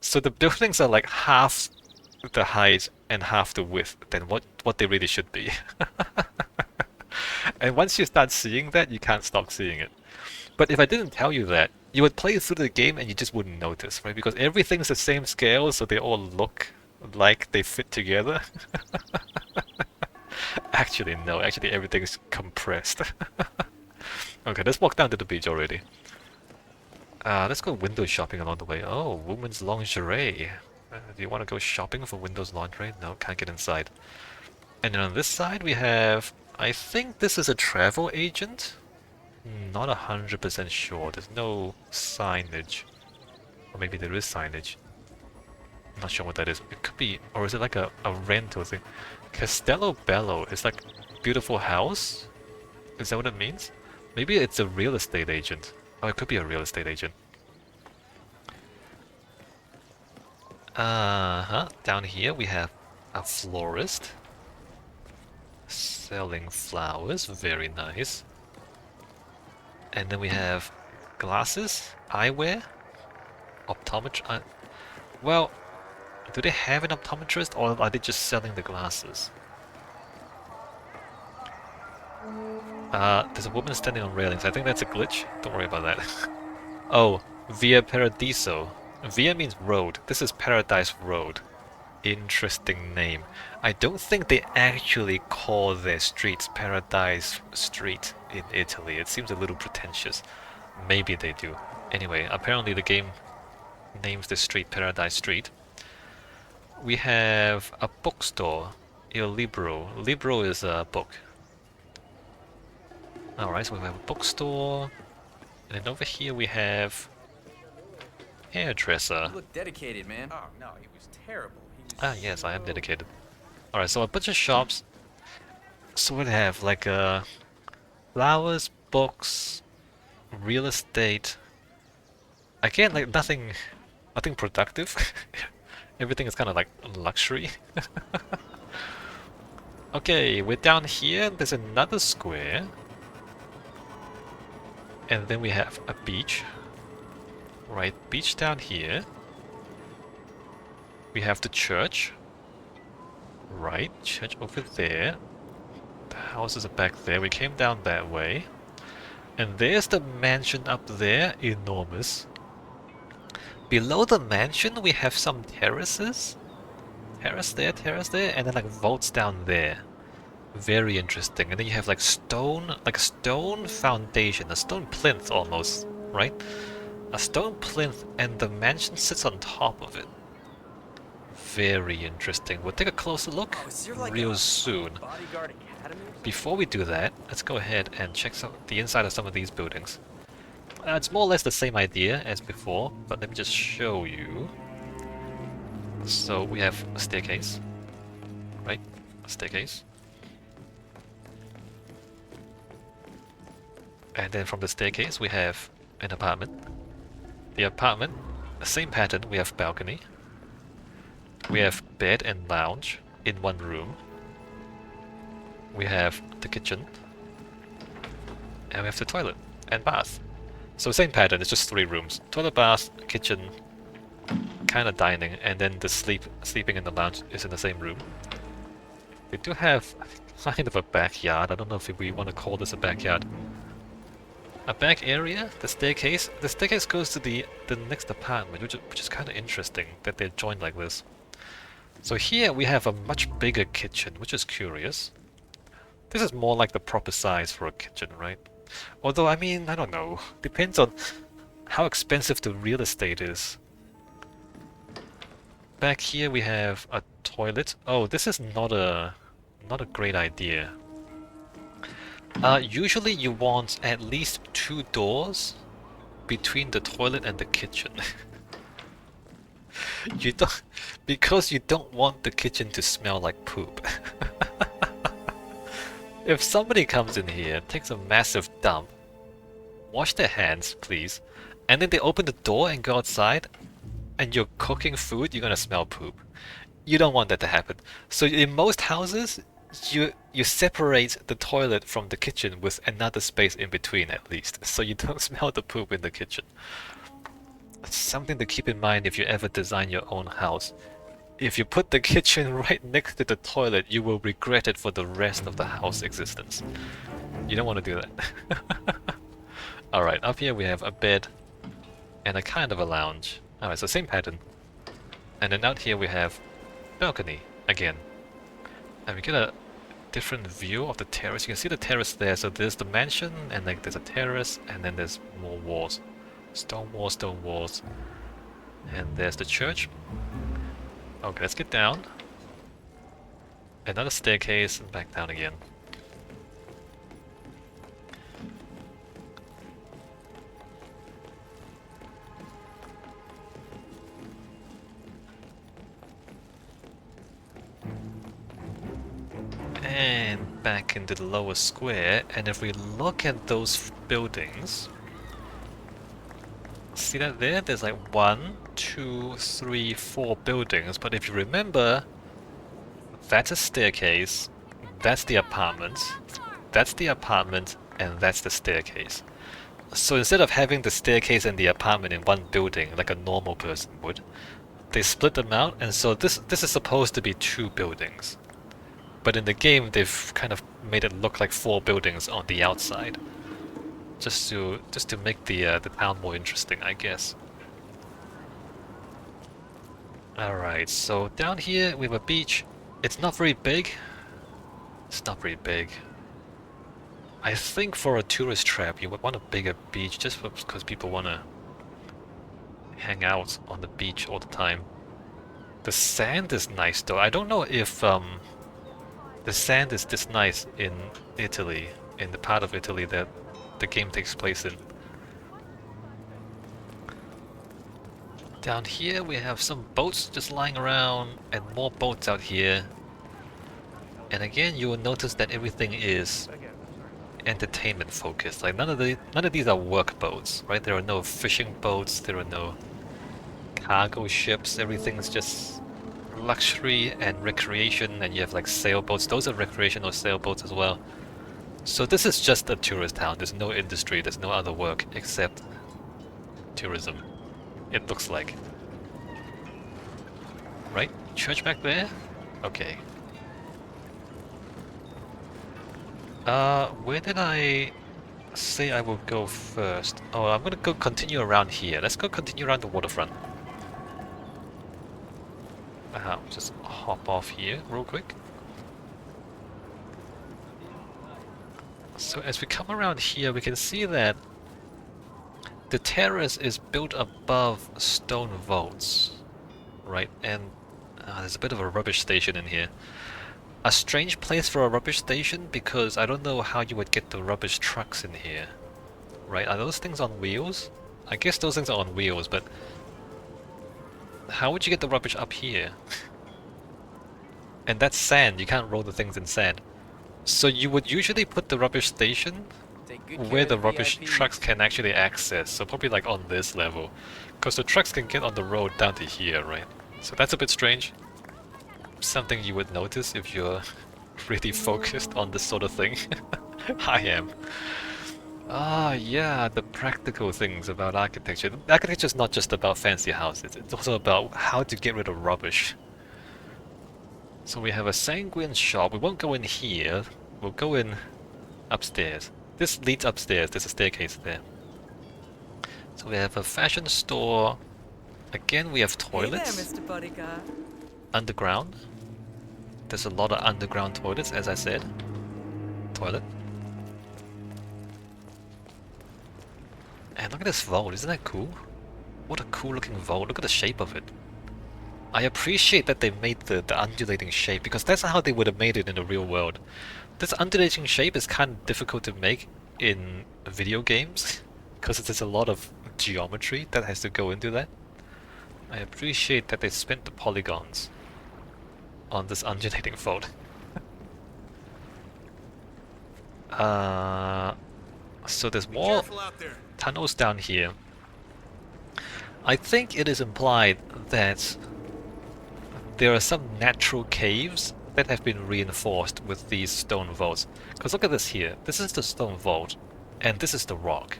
So the buildings are like half the height and half the width than what they really should be. And once you start seeing that, you can't stop seeing it. But if I didn't tell you that, you would play through the game and you just wouldn't notice, right? Because everything's the same scale, so they all look like they fit together. Actually, no. Actually, everything's compressed. Okay, let's walk down to the beach already. Let's go window shopping along the way. Oh, women's lingerie. Do you want to go shopping for windows lingerie? No, can't get inside. And then on this side we have... I think this is a travel agent? Not 100% sure. There's no signage. Or maybe there is signage. I'm not sure what that is. It could be... Or is it like a rental thing? Castello Bello is like beautiful house? Is that what it means? Maybe it's a real estate agent. Oh, it could be a real estate agent. Down here we have a florist selling flowers. Very nice. And then we have glasses, eyewear, optometrist. Well, do they have an optometrist or are they just selling the glasses? There's a woman standing on railings. I think that's a glitch. Don't worry about that. Oh, Via Paradiso. Via means road. This is Paradise Road. Interesting name. I don't think they actually call their streets Paradise Street in Italy. It seems a little pretentious. Maybe they do. Anyway, apparently the game names the street Paradise Street. We have a bookstore. Il Libro. Libro is a book. Alright, so we have a bookstore. And then over here we have... hairdresser. You look dedicated, man. Oh, no, he was terrible. Ah, yes, I am dedicated. Alright, so a bunch of shops. So we have like flowers, books, real estate. Again, like nothing productive. Everything is kind of like luxury. Okay, we're down here. There's another square. And then we have a beach. Right, beach down here. We have the church. Right, church over there. The houses are back there. We came down that way. And there's the mansion up there. Enormous. Below the mansion, we have some terraces. Terrace there, and then like vaults down there. Very interesting. And then you have like a stone foundation, a stone plinth almost, right? A stone plinth, and the mansion sits on top of it. Very interesting. We'll take a closer look real soon. Before we do that, let's go ahead and check the inside of some of these buildings. It's more or less the same idea as before, but let me just show you. So we have a staircase, right? A staircase. And then from the staircase we have an apartment. The apartment, the same pattern, we have balcony. We have bed and lounge in one room. We have the kitchen. And we have the toilet and bath. So same pattern, it's just 3 rooms. Toilet, bath, kitchen, kind of dining, and then the sleeping in the lounge is in the same room. They do have kind of a backyard. I don't know if we want to call this a backyard. A back area, the staircase. The staircase goes to the next apartment, which is kind of interesting that they're joined like this. So here we have a much bigger kitchen, which is curious. This is more like the proper size for a kitchen, right? Although, I mean, I don't know. Depends on how expensive the real estate is. Back here we have a toilet. Oh, this is not a great idea. Usually you want at least 2 doors between the toilet and the kitchen. Because you don't want the kitchen to smell like poop. If somebody comes in here, takes a massive dump, wash their hands, please, and then they open the door and go outside, and you're cooking food, you're gonna smell poop. You don't want that to happen. So in most houses, you separate the toilet from the kitchen with another space in between at least, so you don't smell the poop in the kitchen. Something to keep in mind if you ever design your own house. If you put the kitchen right next to the toilet, you will regret it for the rest of the house existence. You don't want to do that. Alright, up here we have a bed and a kind of a lounge. Alright, so same pattern. And then out here we have balcony again. And we get a different view of the terrace. You can see the terrace there. So there's the mansion, and like there's a terrace, and then there's more walls. Stone walls. And there's the church. Okay, let's get down. Another staircase, and back down again. And back into the lower square, and if we look at those buildings, see that there? There's like 1, 2, 3, 4 buildings, but if you remember, that's a staircase, that's the apartment, and that's the staircase. So instead of having the staircase and the apartment in one building, like a normal person would, they split them out, and so this is supposed to be 2 buildings. But in the game, they've kind of made it look like 4 buildings on the outside. Just to make the town more interesting, I guess. Alright, so down here we have a beach. It's not very big. I think for a tourist trap you would want a bigger beach just because people want to hang out on the beach all the time. The sand is nice though. I don't know if the sand is this nice in Italy, in the part of Italy that the game takes place in. Down here we have some boats just lying around, and more boats out here. And again, you will notice that everything is entertainment focused. Like none of these are work boats, right? There are no fishing boats, there are no cargo ships. Everything's just luxury and recreation, and you have like sailboats. Those are recreational sailboats as well. So this is just a tourist town. There's no industry, there's no other work except tourism. It looks like. Right? Church back there? Okay. Where did I say I will go first? Oh, I'm gonna go continue around here. Let's go continue around the waterfront. Just hop off here real quick. So as we come around here, we can see that the terrace is built above stone vaults, right? And there's a bit of a rubbish station in here. A strange place for a rubbish station because I don't know how you would get the rubbish trucks in here, right? Are those things on wheels? I guess those things are on wheels, but how would you get the rubbish up here? And that's sand, you can't roll the things in sand. So you would usually put the rubbish station Take good care where of the rubbish VIPs. trucks can actually access, so probably like on this level. Because the trucks can get on the road down to here, right? So that's a bit strange. Something you would notice if you're really focused on this sort of thing. I am. Ah, yeah, the practical things about architecture. Architecture is not just about fancy houses, it's also about how to get rid of rubbish. So we have a sanguine shop. We won't go in here, we'll go in upstairs. This leads upstairs, there's a staircase there. So we have a fashion store. Again, we have toilets. Hey there, Mr. Bodyguard. Underground. There's a lot of underground toilets, as I said. Toilet. And look at this vault, isn't that cool? What a cool looking vault, look at the shape of it. I appreciate that they made the undulating shape, because that's how they would have made it in the real world. This undulating shape is kind of difficult to make in video games, because there's a lot of geometry that has to go into that. I appreciate that they spent the polygons on this undulating vault. So there's more tunnels down here. I think it is implied that there are some natural caves that have been reinforced with these stone vaults. Because look at this here. This is the stone vault, and this is the rock.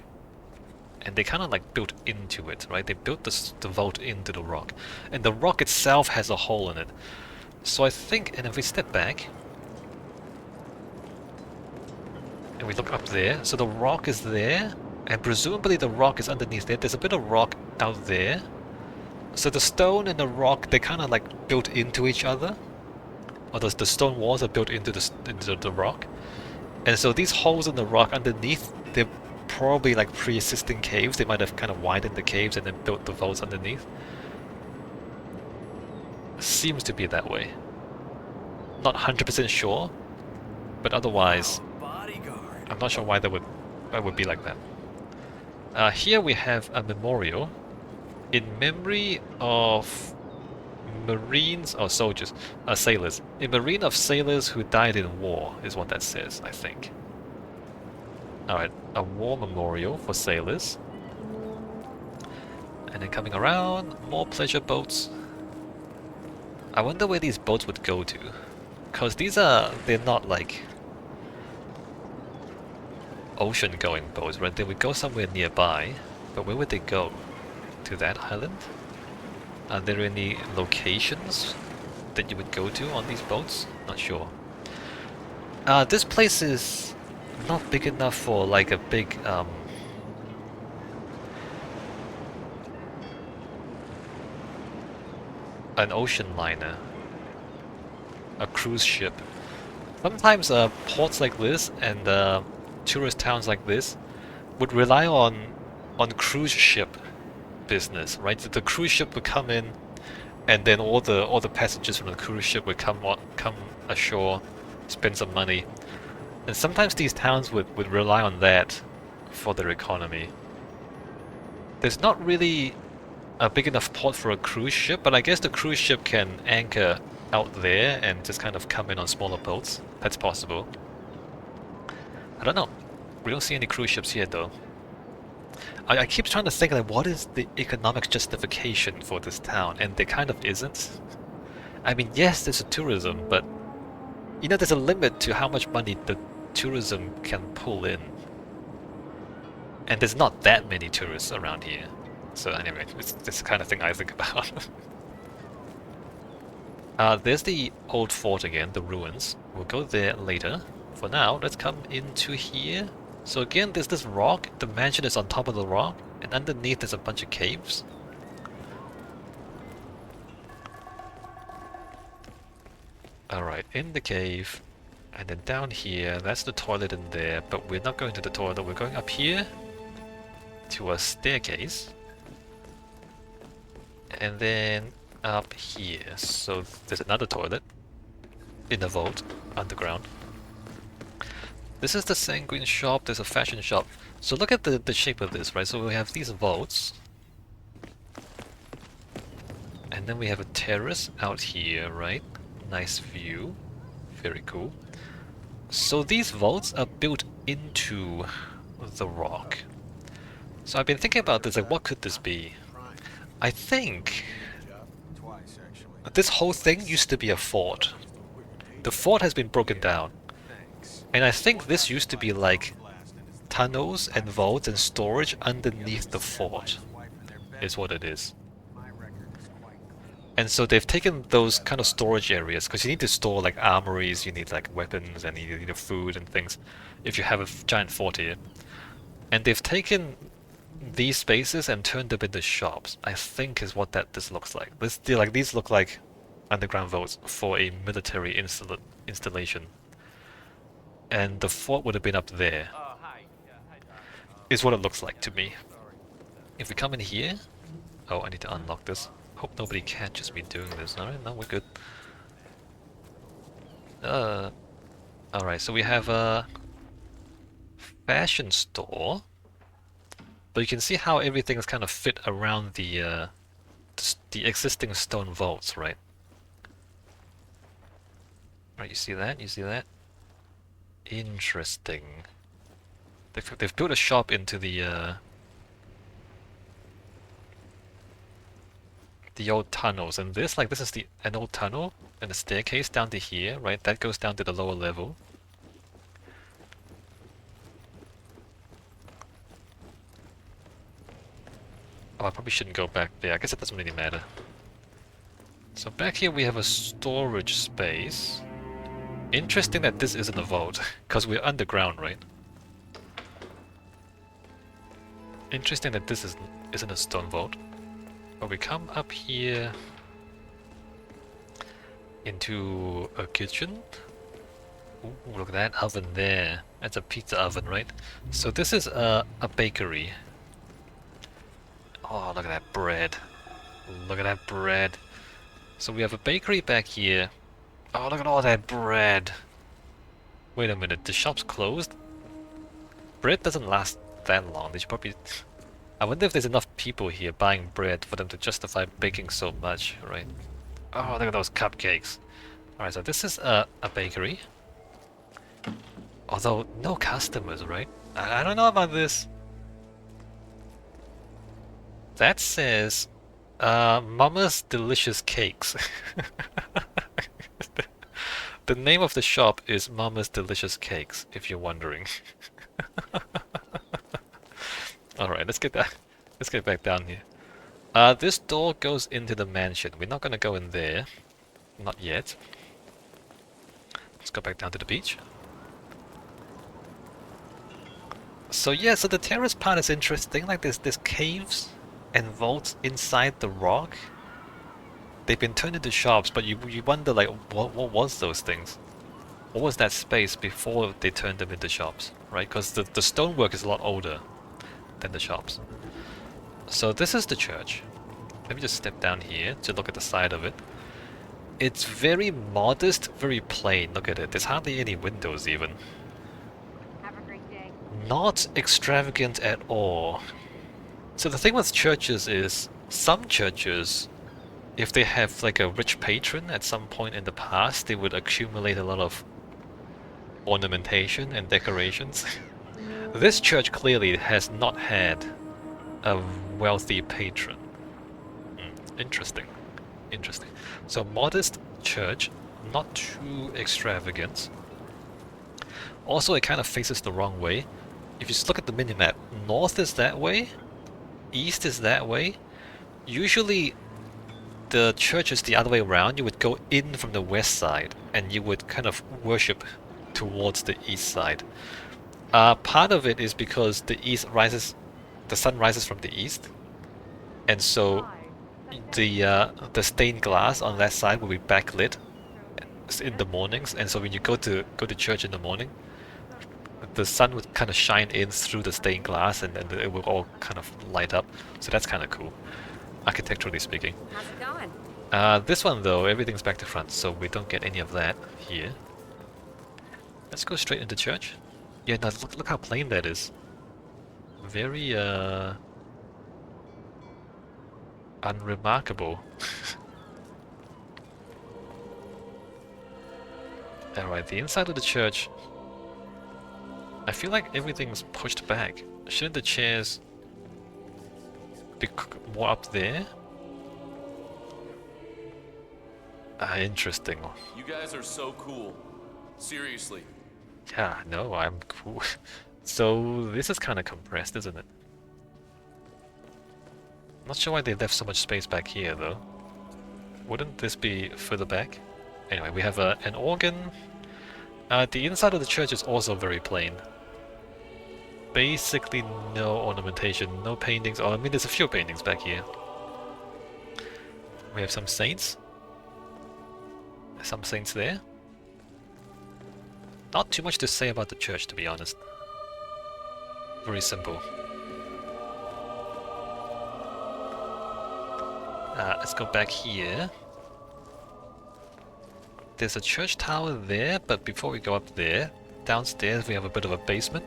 And they kind of like built into it, right? They built the vault into the rock. And the rock itself has a hole in it. So I think, and if we step back, and we look up there, so the rock is there, and presumably the rock is underneath there. There's a bit of rock out there. So the stone and the rock, they kind of like built into each other. Or the stone walls are built into the rock. And so these holes in the rock underneath, they're probably like pre-existing caves. They might have kind of widened the caves and then built the vaults underneath. Seems to be that way. Not 100% sure, but otherwise, I'm not sure why that would be like that. Here we have a memorial in memory of Marines or soldiers, sailors. In memory of sailors who died in war is what that says, I think. Alright, a war memorial for sailors. And then coming around, more pleasure boats. I wonder where these boats would go to. Because they're not like ocean-going boats, right? They would go somewhere nearby, but where would they go? To that island? Are there any locations that you would go to on these boats? Not sure. This place is not big enough for like a big an ocean liner, a cruise ship. Sometimes ports like this and tourist towns like this would rely on cruise ship business, right? So the cruise ship would come in, and then all the passengers from the cruise ship would come ashore, spend some money, and sometimes these towns would rely on that for their economy. There's not really a big enough port for a cruise ship, but I guess the cruise ship can anchor out there and just kind of come in on smaller boats. That's possible. I don't know. We don't see any cruise ships here though. I keep trying to think like, what is the economic justification for this town, and there kind of isn't. I mean, yes, there's a tourism, but you know, there's a limit to how much money the tourism can pull in. And there's not that many tourists around here. So anyway, it's this kind of thing I think about. There's the old fort again, the ruins. We'll go there later. For now, let's come into here. So again, there's this rock. The mansion is on top of the rock, and underneath there's a bunch of caves. Alright, in the cave. And then down here, that's the toilet in there, but we're not going to the toilet, we're going up here to a staircase. And then up here, so there's another toilet in a vault underground. This is the sanguine shop, there's a fashion shop. So look at the shape of this, right? So we have these vaults. And then we have a terrace out here, right? Nice view. Very cool. So these vaults are built into the rock. So I've been thinking about this, like what could this be? I think this whole thing used to be a fort. The fort has been broken down. And I think this used to be like tunnels and vaults and storage underneath the fort, is what it is. And so they've taken those kind of storage areas, because you need to store like armories, you need like weapons, and you need food and things if you have a giant fort here. And they've taken these spaces and turned them into shops, I think is what this looks like. These look like underground vaults for a military installation. And the fort would have been up there, is what it looks like to me. If we come in here... Oh, I need to unlock this. Hope nobody catches me doing this. Alright, no, we're good. Alright, so we have a fashion store. But you can see how everything is kind of fit around the existing stone vaults, right? Right, you see that? You see that? Interesting. They've built a shop into the old tunnels, and this is an old tunnel and a staircase down to here, right? That goes down to the lower level. Oh, I probably shouldn't go back there. I guess it doesn't really matter. So back here we have a storage space. Interesting that this isn't a vault, because we're underground, right? Interesting that this isn't a stone vault. But we come up here into a kitchen. Ooh, look at that oven there. That's a pizza oven, right? So this is a bakery. Oh, look at that bread. Look at that bread. So we have a bakery back here. Oh, look at all that bread. Wait a minute, the shop's closed? Bread doesn't last that long. They should probably... I wonder if there's enough people here buying bread for them to justify baking so much, right? Oh, look at those cupcakes. Alright, so this is a bakery. Although, no customers, right? I don't know about this. That says, Mama's Delicious Cakes. The name of the shop is Mama's Delicious Cakes, if you're wondering. Alright, let's get back down here. This door goes into the mansion. We're not gonna go in there. Not yet. Let's go back down to the beach. So yeah, so the terrace part is interesting. Like there's caves and vaults inside the rock. They've been turned into shops, but you wonder like what was those things? What was that space before they turned them into shops, right? Because the stonework is a lot older than the shops. So this is the church. Let me just step down here to look at the side of it. It's very modest, very plain. Look at it. There's hardly any windows even. Have a great day. Not extravagant at all. So the thing with churches is, some churches, if they have like a rich patron at some point in the past, they would accumulate a lot of ornamentation and decorations. This church clearly has not had a wealthy patron. Interesting. Interesting. So modest church, not too extravagant. Also, it kind of faces the wrong way. If you just look at the minimap, north is that way, east is that way. Usually the church is the other way around. You would go in from the west side and you would kind of worship towards the east side. Part of it is because the sun rises from the east, and so the stained glass on that side will be backlit, in the mornings, and so when you go to church in the morning, the sun would kind of shine in through the stained glass, and it will all kind of light up. So that's kind of cool, architecturally speaking. How's it going? This one though, everything's back to front, so we don't get any of that here. Let's go straight into church. Yeah, no, look how plain that is. Very unremarkable. Alright, the inside of the church. I feel like everything's pushed back. Shouldn't the chairs be more up there? Interesting. You guys are so cool. Seriously. Yeah, no, I'm cool. So this is kind of compressed, isn't it? Not sure why they left so much space back here, though. Wouldn't this be further back? Anyway, we have an organ. The inside of the church is also very plain. Basically no ornamentation, no paintings. Oh, I mean, there's a few paintings back here. We have some saints. Some saints there. Not too much to say about the church, to be honest. Very simple. Let's go back here. There's a church tower there, but before we go up there, downstairs we have a bit of a basement.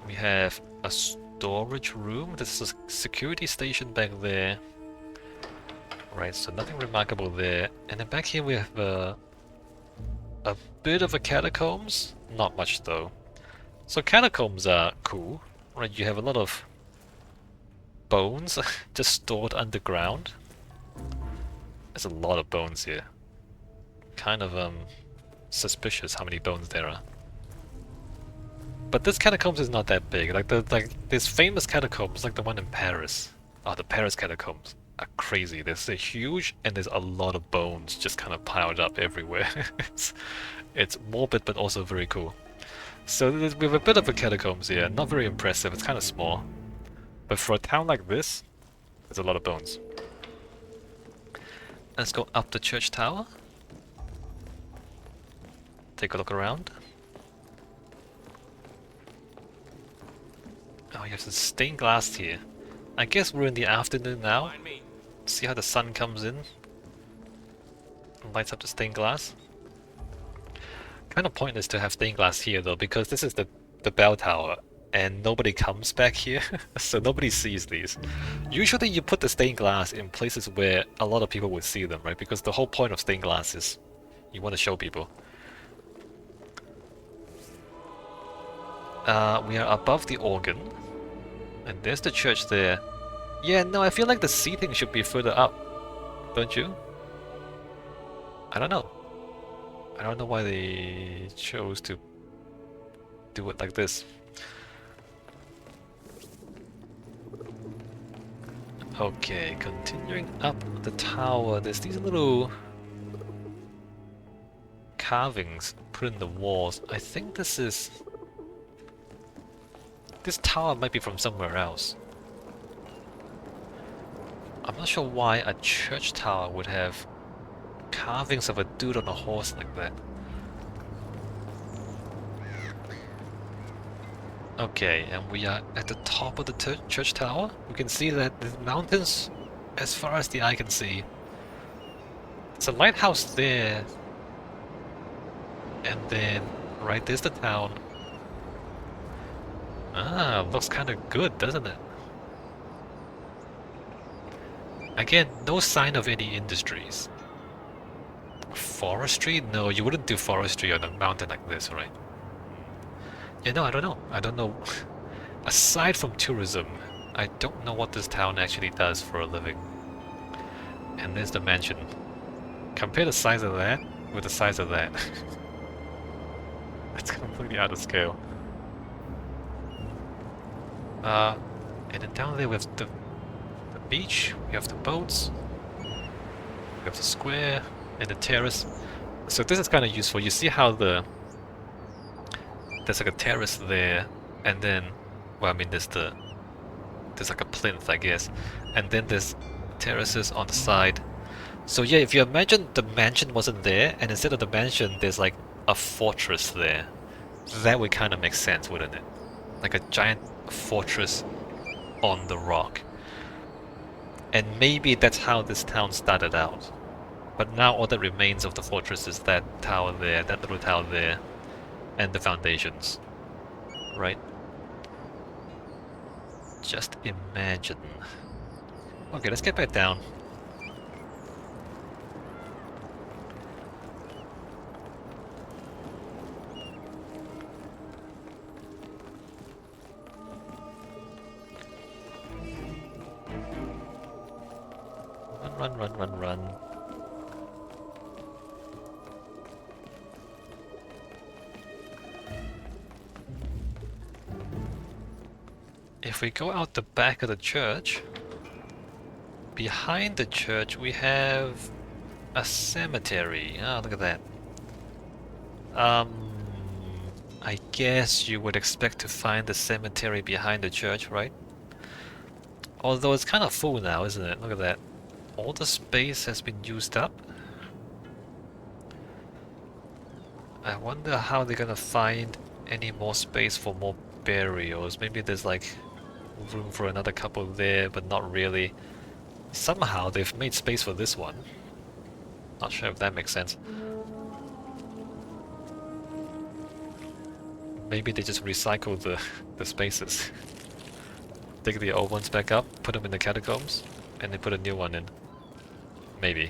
We have a storage room. This is a security station back there. Right, so nothing remarkable there. And then back here we have a bit of a catacombs. Not much though. So catacombs are cool. Right, you have a lot of bones just stored underground. There's a lot of bones here. Kind of suspicious how many bones there are. But this catacombs is not that big. Like this famous catacombs, like the one in Paris. Oh, the Paris catacombs are crazy. They're huge, and there's a lot of bones just kind of piled up everywhere. it's morbid, but also very cool. So we have a bit of a catacombs here. Not very impressive. It's kind of small, but for a town like this, there's a lot of bones. Let's go up the church tower. Take a look around. Oh, you have some stained glass here. I guess we're in the afternoon now. See how the sun comes in and lights up the stained glass. Kind of pointless to have stained glass here though, because this is the bell tower and nobody comes back here, so nobody sees these. Usually you put the stained glass in places where a lot of people would see them, right? Because the whole point of stained glass is you want to show people. We are above the organ, and there's the church there. Yeah, no, I feel like the seating should be further up, don't you? I don't know. I don't know why they chose to do it like this. Okay, continuing up the tower, there's these little carvings put in the walls. I think this tower might be from somewhere else. I'm not sure why a church tower would have carvings of a dude on a horse like that. Okay, and we are at the top of the church tower. We can see that the mountains as far as the eye can see. There's a lighthouse there. And then, right, there's the town. Ah, looks kind of good, doesn't it? Again, no sign of any industries. Forestry? No, you wouldn't do forestry on a mountain like this, right? Yeah, no, I don't know. I don't know. Aside from tourism, I don't know what this town actually does for a living. And there's the mansion. Compare the size of that with the size of that. It's completely out of scale. And then down there we have the beach, we have the boats, we have the square, and the terrace. So this is kind of useful. You see how there's like a terrace there, and then, well, I mean, there's like a plinth, I guess, and then there's terraces on the side. So yeah, if you imagine the mansion wasn't there, and instead of the mansion there's like a fortress there, that would kind of make sense, wouldn't it? Like a giant fortress on the rock. And maybe that's how this town started out. But now all that remains of the fortress is that tower there, that little tower there, and the foundations. Right? Just imagine. Okay, let's get back down. Run. If we go out the back of the church, behind the church we have a cemetery. Ah, look at that. I guess you would expect to find the cemetery behind the church, right? Although it's kind of full now, isn't it? Look at that. All the space has been used up. I wonder how they're gonna find any more space for more burials. Maybe there's like room for another couple there, but not really. Somehow they've made space for this one. Not sure if that makes sense. Maybe they just recycle the spaces. Dig the old ones back up, put them in the catacombs, and they put a new one in. Maybe.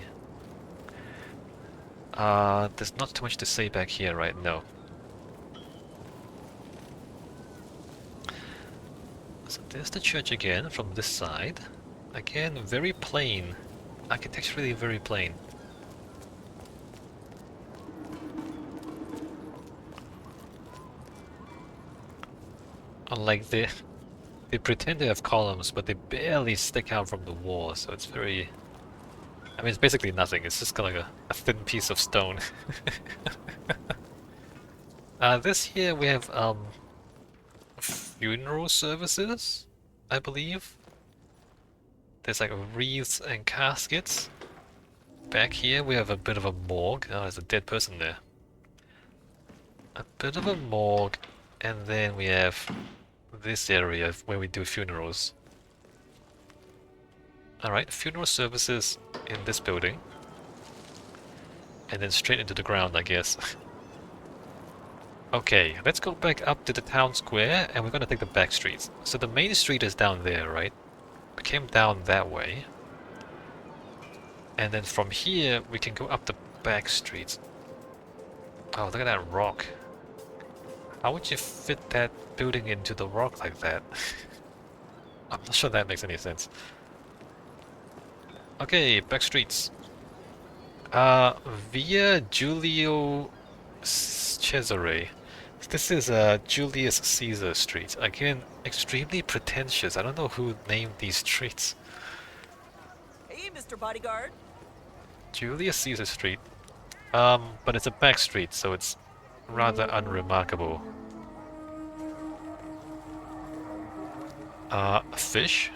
There's not too much to say back here, right? No. So there's the church again from this side. Again, very plain. Architecturally very plain. Unlike they pretend to have columns, but they barely stick out from the wall, so it's very... I mean, it's basically nothing. It's just kind of like a thin piece of stone. This here we have funeral services, I believe. There's like wreaths and caskets. Back here we have a bit of a morgue. Oh, there's a dead person there. A bit of a morgue, and then we have this area where we do funerals. Alright, funeral services in this building. And then straight into the ground, I guess. Okay, let's go back up to the town square, and we're gonna take the back streets. So the main street is down there, right? We came down that way. And then from here, we can go up the back streets. Oh, look at that rock. How would you fit that building into the rock like that? I'm not sure that makes any sense. Okay, back streets. Via Giulio Cesare. This is Julius Caesar Street. Again, extremely pretentious. I don't know who named these streets. Hey, Mr. Bodyguard. Julius Caesar Street. But it's a back street, so it's rather unremarkable. Fish?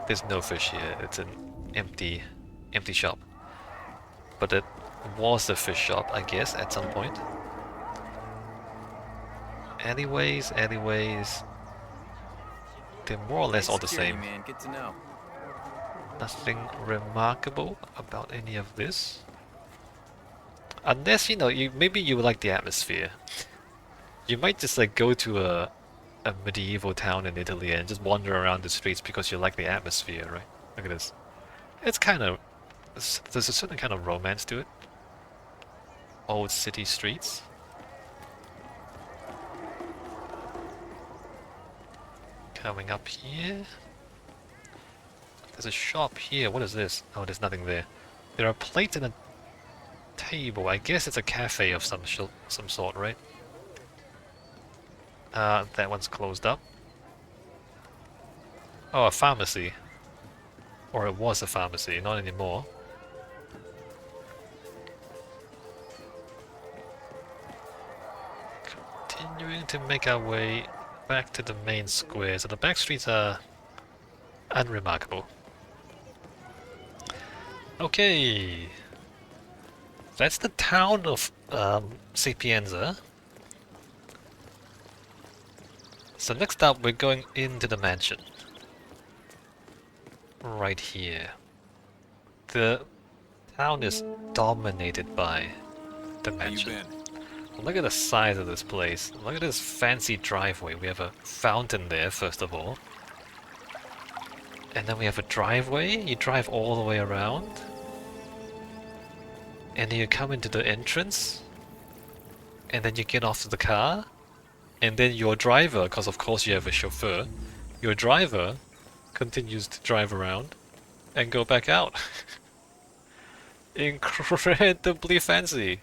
There's no fish here. It's an empty shop. But it was a fish shop, I guess, at some point. Alleyways. They're more or less all the same. Man, good to know. Nothing remarkable about any of this. Unless, you know, maybe you like the atmosphere. You might just like go to a medieval town in Italy and just wander around the streets because you like the atmosphere, right? Look at this. It's kind of... there's a certain kind of romance to it. Old city streets. Coming up here. There's a shop here. What is this? Oh, there's nothing there. There are plates and a table. I guess it's a cafe of some sort, right? That one's closed up. Oh, a pharmacy. Or it was a pharmacy, not anymore. Continuing to make our way back to the main square. So the back streets are unremarkable. Okay. That's the town of Sapienza. So next up we're going into the mansion. Right here. The town is dominated by the mansion. Look at the size of this place. Look at this fancy driveway. We have a fountain there, first of all. And then we have a driveway. You drive all the way around. And then you come into the entrance. And then you get off the car. And then your driver, because of course you have a chauffeur, your driver continues to drive around and go back out. Incredibly fancy.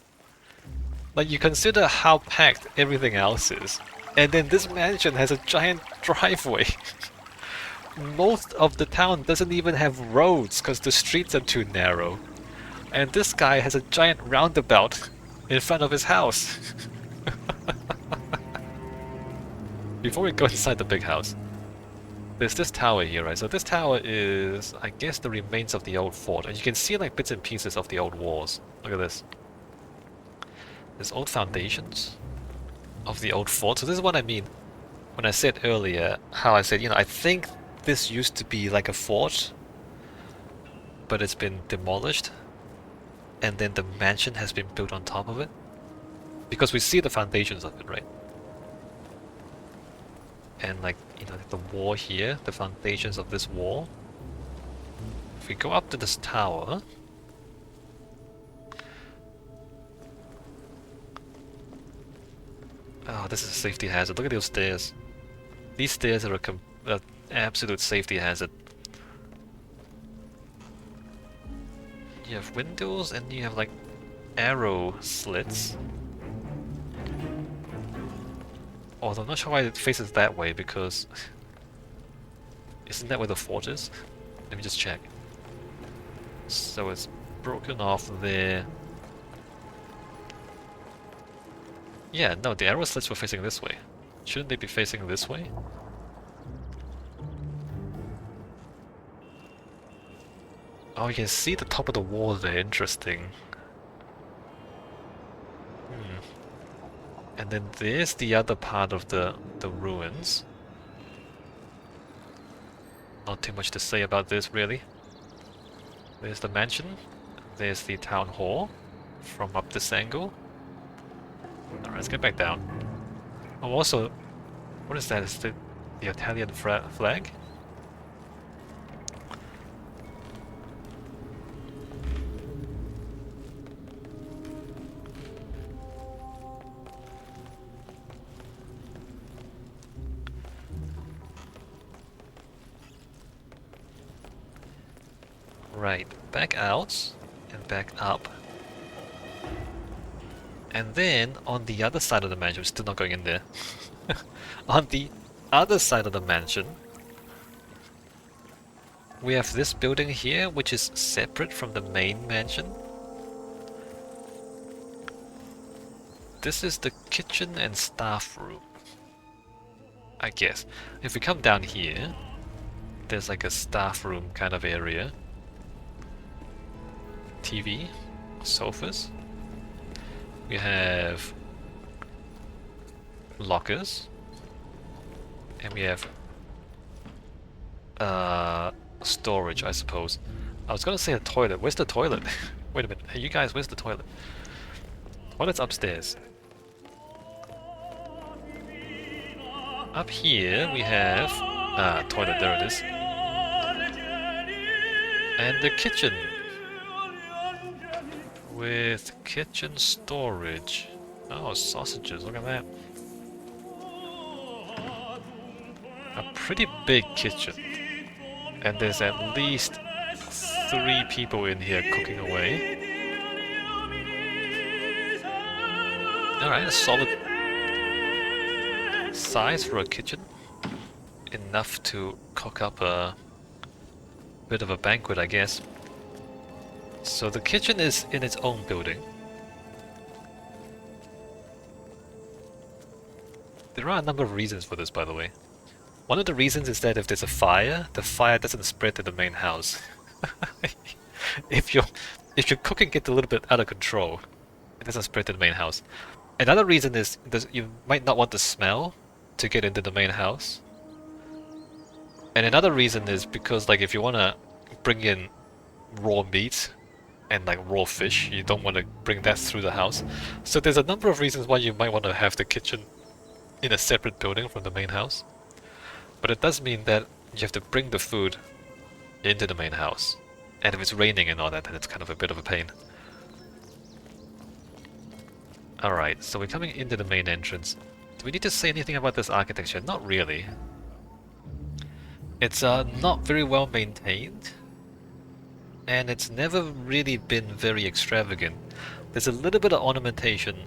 Like, you consider how packed everything else is, and then this mansion has a giant driveway. Most of the town doesn't even have roads because the streets are too narrow. And this guy has a giant roundabout in front of his house. Before we go inside the big house, there's this tower here, right? So this tower is, I guess, the remains of the old fort. And you can see like bits and pieces of the old walls. Look at this. There's old foundations of the old fort. So this is what I mean when I said earlier, how I said, you know, I think this used to be like a fort, but it's been demolished. And then the mansion has been built on top of it. Because we see the foundations of it, right? And like, you know, the wall here, the foundations of this wall. If we go up to this tower, oh, this is a safety hazard. Look at those stairs. These stairs are an absolute safety hazard. You have windows and you have like arrow slits. Although I'm not sure why it faces that way, because isn't that where the fort is? Let me just check. So it's broken off there. Yeah, no, the arrow slits were facing this way. Shouldn't they be facing this way? Oh, you can see the top of the wall there, interesting. And then there's the other part of the ruins. Not too much to say about this, really. There's the mansion. There's the town hall from up this angle. Alright, let's get back down. Oh, also, what is that? Is the Italian flag? Right, back out and back up. And then on the other side of the mansion, we're still not going in there. On the other side of the mansion, we have this building here, which is separate from the main mansion. This is the kitchen and staff room, I guess. If we come down here, there's like a staff room kind of area. TV, sofas. We have lockers, and we have storage, I suppose. I was gonna say a toilet. Where's the toilet? Wait a minute. Hey, you guys, where's the toilet? Toilet's upstairs. Up here we have toilet. There it is. And the kitchen. With kitchen storage. Oh, sausages, look at that. A pretty big kitchen. And there's at least 3 people in here cooking away. Alright, a solid size for a kitchen. Enough to cook up a bit of a banquet, I guess. So the kitchen is in its own building. There are a number of reasons for this, by the way. One of the reasons is that if there's a fire, the fire doesn't spread to the main house. if your cooking gets a little bit out of control, it doesn't spread to the main house. Another reason is you might not want the smell to get into the main house. And another reason is because like if you want to bring in raw meat and like raw fish, you don't want to bring that through the house. So there's a number of reasons why you might want to have the kitchen in a separate building from the main house. But it does mean that you have to bring the food into the main house. And if it's raining and all that, then it's kind of a bit of a pain. Alright, so we're coming into the main entrance. Do we need to say anything about this architecture? Not really. It's not very well maintained. And it's never really been very extravagant. There's a little bit of ornamentation,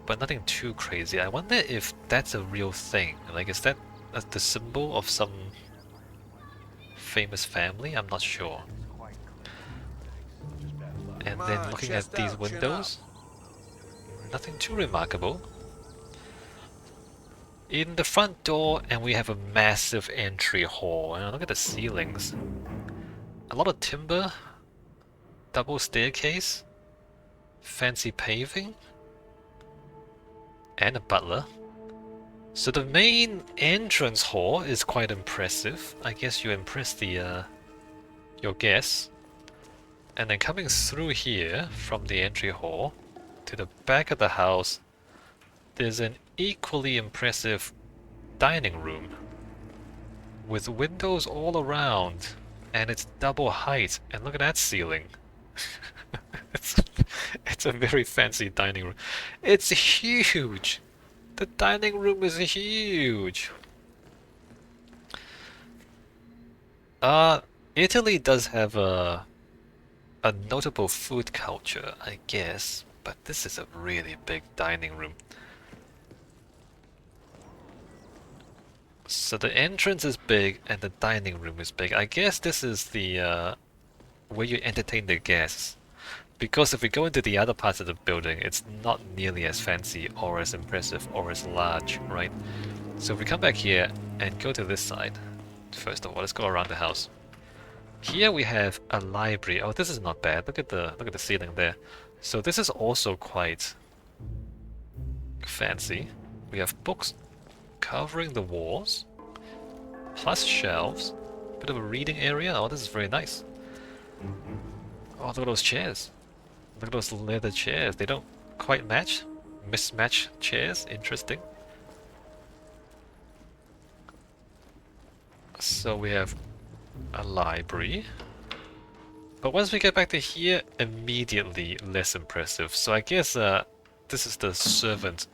but nothing too crazy. I wonder if that's a real thing. Like, is that the symbol of some famous family? I'm not sure. And then looking at these windows, nothing too remarkable. In the front door, and we have a massive entry hall. And look at the ceilings. A lot of timber, double staircase, fancy paving, and a butler. So the main entrance hall is quite impressive. I guess you impress the your guests. And then coming through here from the entry hall to the back of the house, there's an equally impressive dining room with windows all around, and it's double height. And look at that ceiling. It's a very fancy dining room. It's huge. The dining room is huge. Italy does have a notable food culture, I guess, but this is a really big dining room. So the entrance is big and the dining room is big. I guess this is the where you entertain the guests. Because if we go into the other parts of the building, it's not nearly as fancy or as impressive or as large, right? So if we come back here and go to this side, first of all, let's go around the house. Here we have a library. Oh, this is not bad. Look at the ceiling there. So this is also quite fancy. We have books covering the walls, plus shelves, bit of a reading area. Oh, this is very nice. Oh, look at those chairs. Look at those leather chairs. They don't quite match. Mismatch chairs. Interesting. So we have a library. But once we get back to here, immediately less impressive. So I guess this is the servant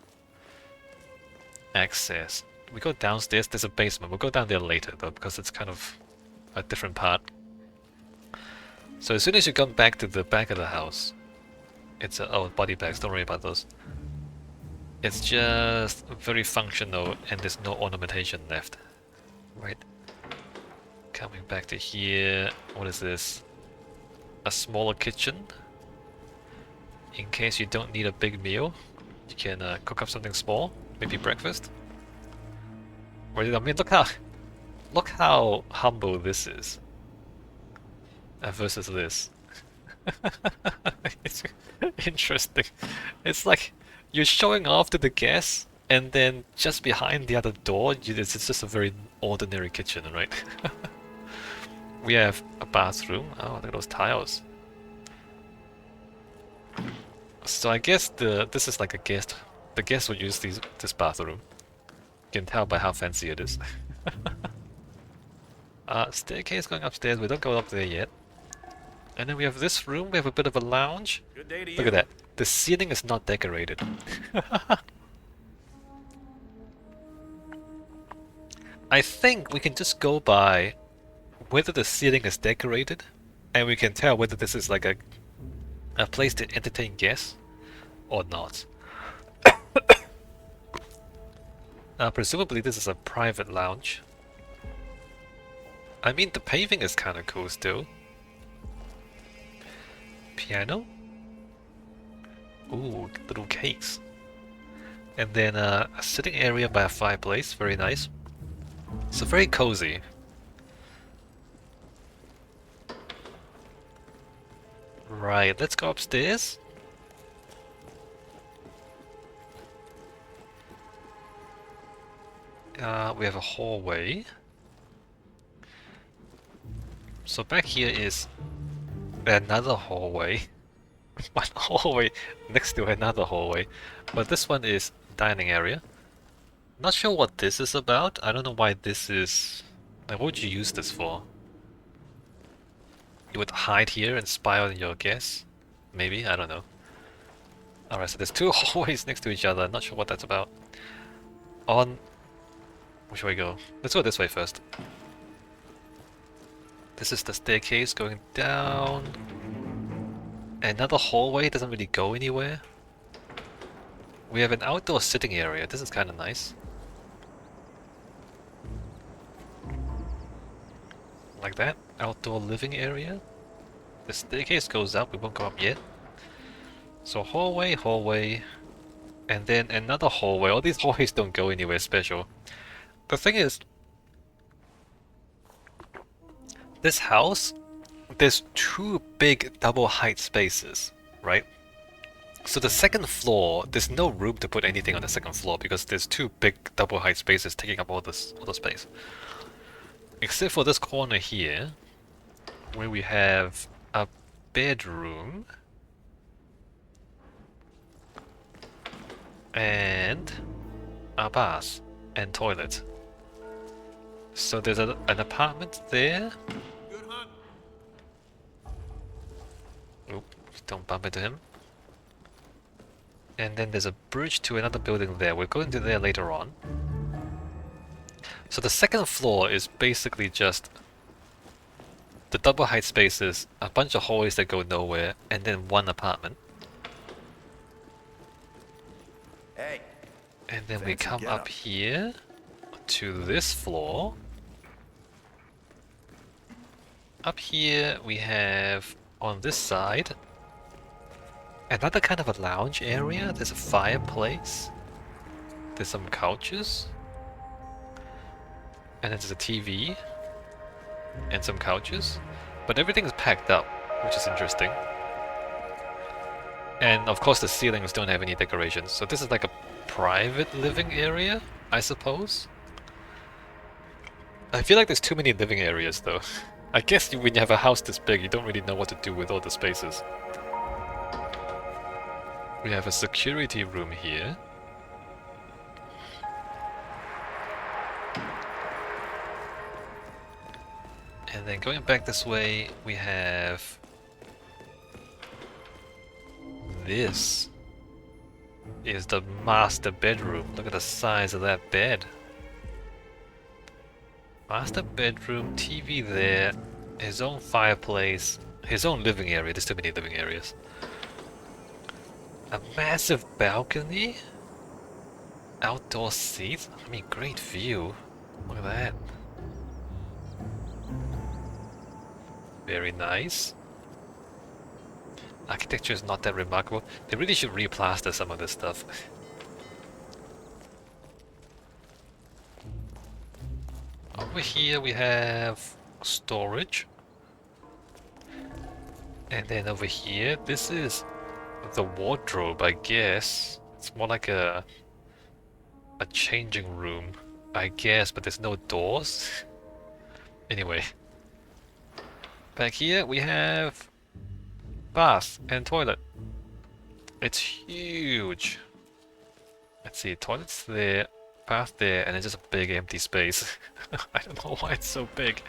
access. We go downstairs. There's a basement. We'll go down there later though, because it's kind of a different part. So as soon as you come back to the back of the house, it's oh, body bags, don't worry about those. It's just very functional and there's no ornamentation left. Right. Coming back to here, what is this? A smaller kitchen. In case you don't need a big meal, you can cook up something small, maybe breakfast. I mean, look how humble this is. Versus this. It's interesting. It's like you're showing off to the guests, and then just behind the other door, it's just a very ordinary kitchen, right? We have a bathroom. Oh, look at those tiles. So I guess this is like a guest. The guests will use this bathroom. You can tell by how fancy it is. Staircase going upstairs. We don't go up there yet. And then we have this room. We have a bit of a lounge. Good day to you. Look at that. The ceiling is not decorated. I think we can just go by whether the ceiling is decorated, and we can tell whether this is like a place to entertain guests or not. Presumably this is a private lounge. I mean, the paving is kind of cool still. Piano? Ooh, little cakes. And then a sitting area by a fireplace, very nice. So very cozy. Right, let's go upstairs. We have a hallway. So back here is another hallway. One hallway next to another hallway. But this one is dining area. Not sure what this is about. I don't know why this is... Like, what would you use this for? You would hide here and spy on your guests? Maybe? I don't know. Alright, so there's two hallways next to each other. Not sure what that's about. On... Where should we go? Let's go this way first. This is the staircase going down. Another hallway doesn't really go anywhere. We have an outdoor sitting area. This is kind of nice. Like that. Outdoor living area. The staircase goes up. We won't go up yet. So hallway, hallway. And then another hallway. All these hallways don't go anywhere special. The thing is, this house, there's two big double height spaces, right? So the second floor, there's no room to put anything on the second floor because there's two big double height spaces taking up all the space. Except for this corner here, where we have a bedroom and a bath and toilet. So there's an apartment there. Good hunt. Oop, don't bump into him. And then there's a bridge to another building there. We're going to there later on. So the second floor is basically just the double height spaces, a bunch of hallways that go nowhere, and then one apartment. Hey. And then we Fancy come getup. up here to this floor. Up here we have, on this side, another kind of a lounge area. There's a fireplace. There's some couches. And then there's a TV. And some couches. But everything's packed up, which is interesting. And of course the ceilings don't have any decorations. So this is like a private living area, I suppose. I feel like there's too many living areas though. I guess when you have a house this big, you don't really know what to do with all the spaces. We have a security room here. And then going back this way, we have this is the master bedroom. Look at the size of that bed. Master bedroom, TV there, his own fireplace, his own living area. There's too many living areas. A massive balcony. Outdoor seats. I mean, great view. Look at that. Very nice. Architecture is not that remarkable. They really should replaster some of this stuff. Over here we have storage. And then over here, this is the wardrobe, I guess. It's more like a changing room, I guess, but there's no doors. Anyway. Back here we have bath and toilet. It's huge. Let's see, toilet's there, bath there, and it's just a big empty space. I don't know why it's so big.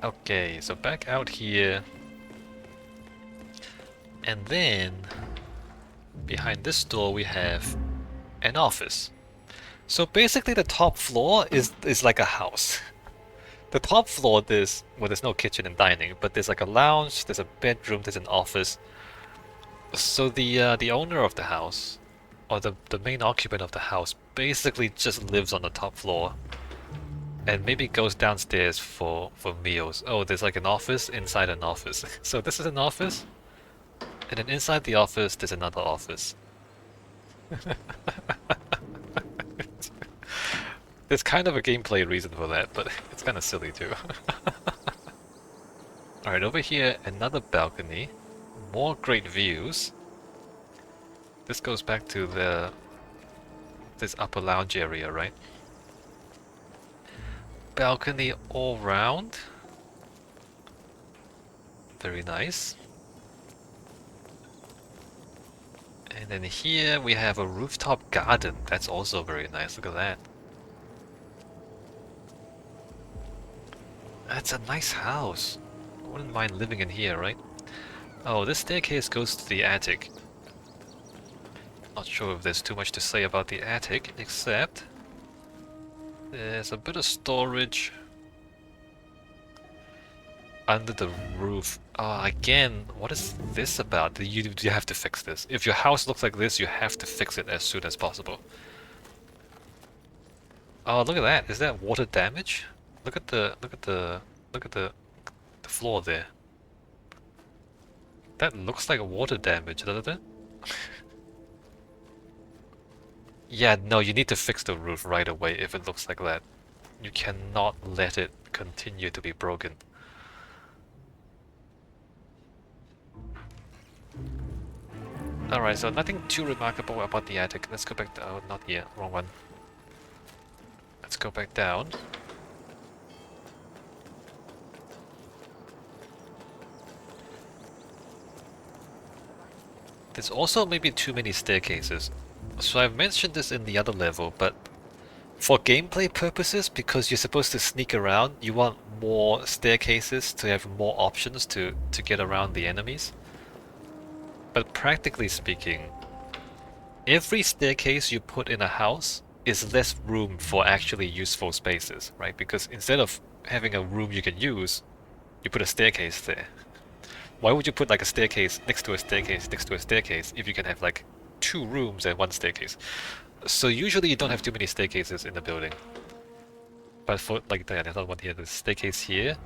Okay, so back out here. And then behind this door we have an office. So basically the top floor is like a house. The top floor there's no kitchen and dining, but there's like a lounge, there's a bedroom, there's an office. So the owner of the house, or the main occupant of the house, basically just lives on the top floor. And maybe goes downstairs for meals. Oh, there's like an office inside an office. So this is an office, and then inside the office there's another office. There's kind of a gameplay reason for that, but it's kind of silly too. Alright, over here, another balcony. More great views. This goes back to this upper lounge area, right? Balcony all round. Very nice. And then here we have a rooftop garden. That's also very nice. Look at that. That's a nice house. I wouldn't mind living in here, right? Oh, this staircase goes to the attic. Not sure if there's too much to say about the attic, except there's a bit of storage under the roof. Again, what is this about? You have to fix this. If your house looks like this, you have to fix it as soon as possible. Oh, look at that! Is that water damage? Look at the floor there. That looks like water damage, doesn't it? Yeah, no, you need to fix the roof right away if it looks like that. You cannot let it continue to be broken. Alright, so nothing too remarkable about the attic. Let's go back to... oh, not yet. Wrong one. Let's go back down. There's also maybe too many staircases. So I've mentioned this in the other level, but for gameplay purposes, because you're supposed to sneak around, you want more staircases to have more options to get around the enemies. But practically speaking, every staircase you put in a house is less room for actually useful spaces, right? Because instead of having a room you can use, you put a staircase there. Why would you put like a staircase next to a staircase next to a staircase if you can have like 2 rooms and 1 staircase? So usually you don't have too many staircases in the building. But for like there's another one here, there's a staircase here,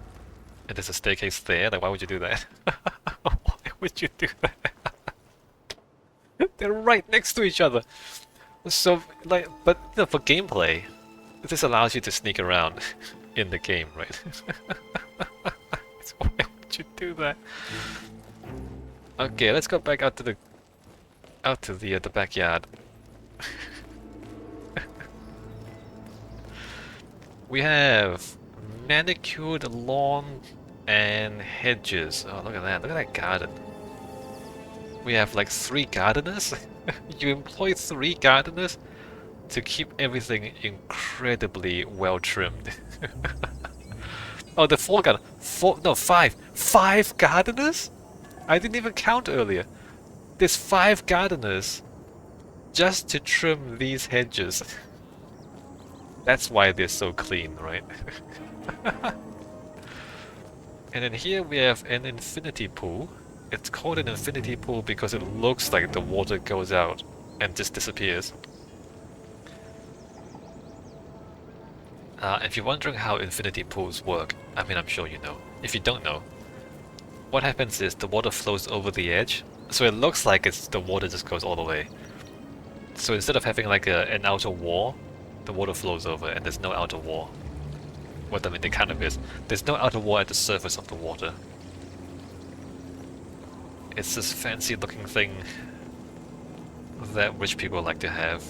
and there's a staircase there. Like, why would you do that? Why would you do that? They're right next to each other. So like, but you know, for gameplay, this allows you to sneak around in the game, right? So why would you do that? Okay, let's go back out to the backyard. We have manicured lawn and hedges. Oh, look at that! Look at that garden. We have like 3 gardeners. You employ 3 gardeners to keep everything incredibly well trimmed. Oh, the 4 gardeners. 5 gardeners? I didn't even count earlier. There's 5 gardeners just to trim these hedges. That's why they're so clean, right? And then here we have an infinity pool. It's called an infinity pool because it looks like the water goes out and just disappears. If you're wondering how infinity pools work, I mean, I'm sure you know. If you don't know, what happens is the water flows over the edge, so it looks like the water just goes all the way. So instead of having like an outer wall, the water flows over and there's no outer wall. What I mean, there kind of is. There's no outer wall at the surface of the water. It's this fancy looking thing that rich people like to have.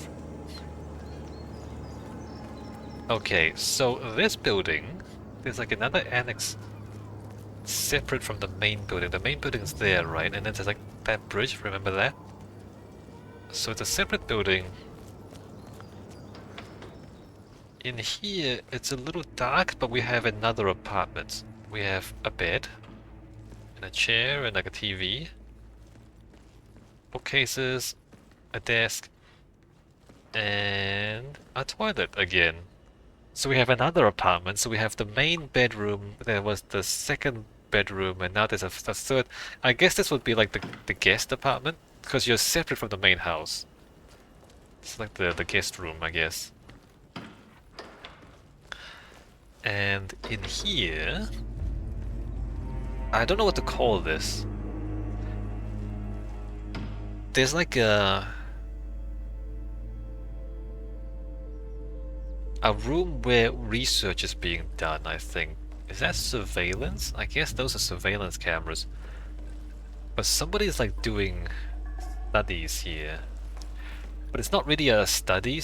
Okay, so this building, there's like another annex separate from the main building. The main building's there, right? And then there's like that bridge, remember that? So it's a separate building. In here, it's a little dark, but we have another apartment. We have a bed, and a chair, and like a TV, bookcases, a desk, and a toilet again. So we have another apartment. So we have the main bedroom, there was the second bedroom, and now there's a third. I guess this would be like the guest apartment, because you're separate from the main house. It's like the guest room, I guess. And in here, I don't know what to call this. There's like a... A room where research is being done, I think. Is that surveillance? I guess those are surveillance cameras. But somebody's like doing studies here. But it's not really a study,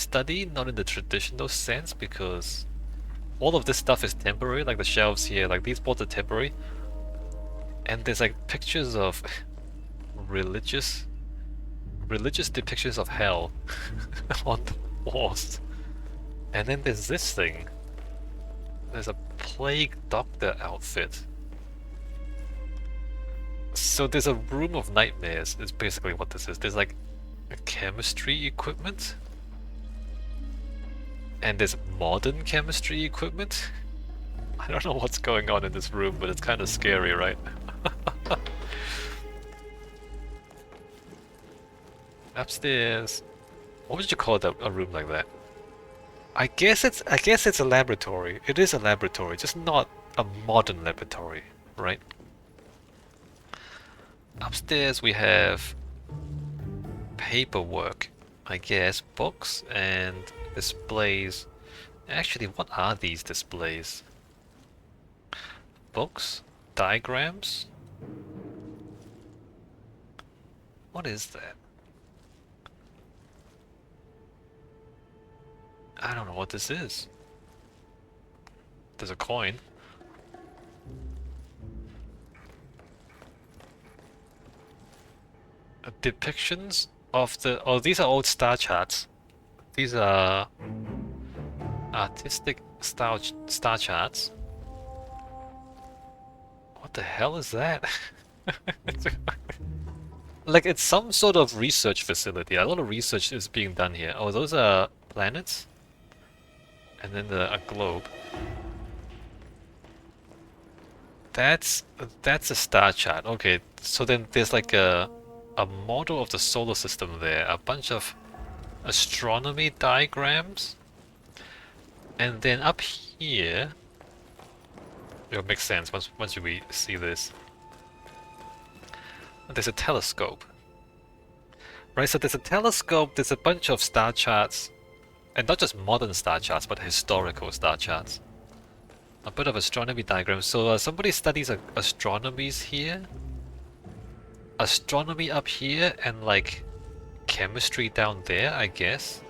not in the traditional sense, because all of this stuff is temporary, like the shelves here, like these boards are temporary. And there's like pictures of religious depictions of hell on the walls. And then there's this thing. There's a plague doctor outfit. So there's a room of nightmares, is basically what this is. There's like a chemistry equipment. And there's modern chemistry equipment. I don't know what's going on in this room, but it's kind of scary, right? Upstairs. What would you call a room like that? I guess it's a laboratory. It is a laboratory, just not a modern laboratory, right? Upstairs we have paperwork, I guess, books and displays. Actually, what are these displays? Books? Diagrams? What is that? I don't know what this is. There's a coin. Depictions of the... Oh, these are old star charts. These are artistic star charts. What the hell is that? Like, it's some sort of research facility. A lot of research is being done here. Oh, those are planets? And then a globe. That's a star chart. Okay, so then there's like a model of the solar system there, a bunch of astronomy diagrams, and then up here, it'll make sense once we see this. There's a telescope. Right, so there's a telescope, there's a bunch of star charts, and not just modern star charts, but historical star charts. A bit of astronomy diagrams. So somebody studies astronomies here, astronomy up here, and like chemistry down there, I guess.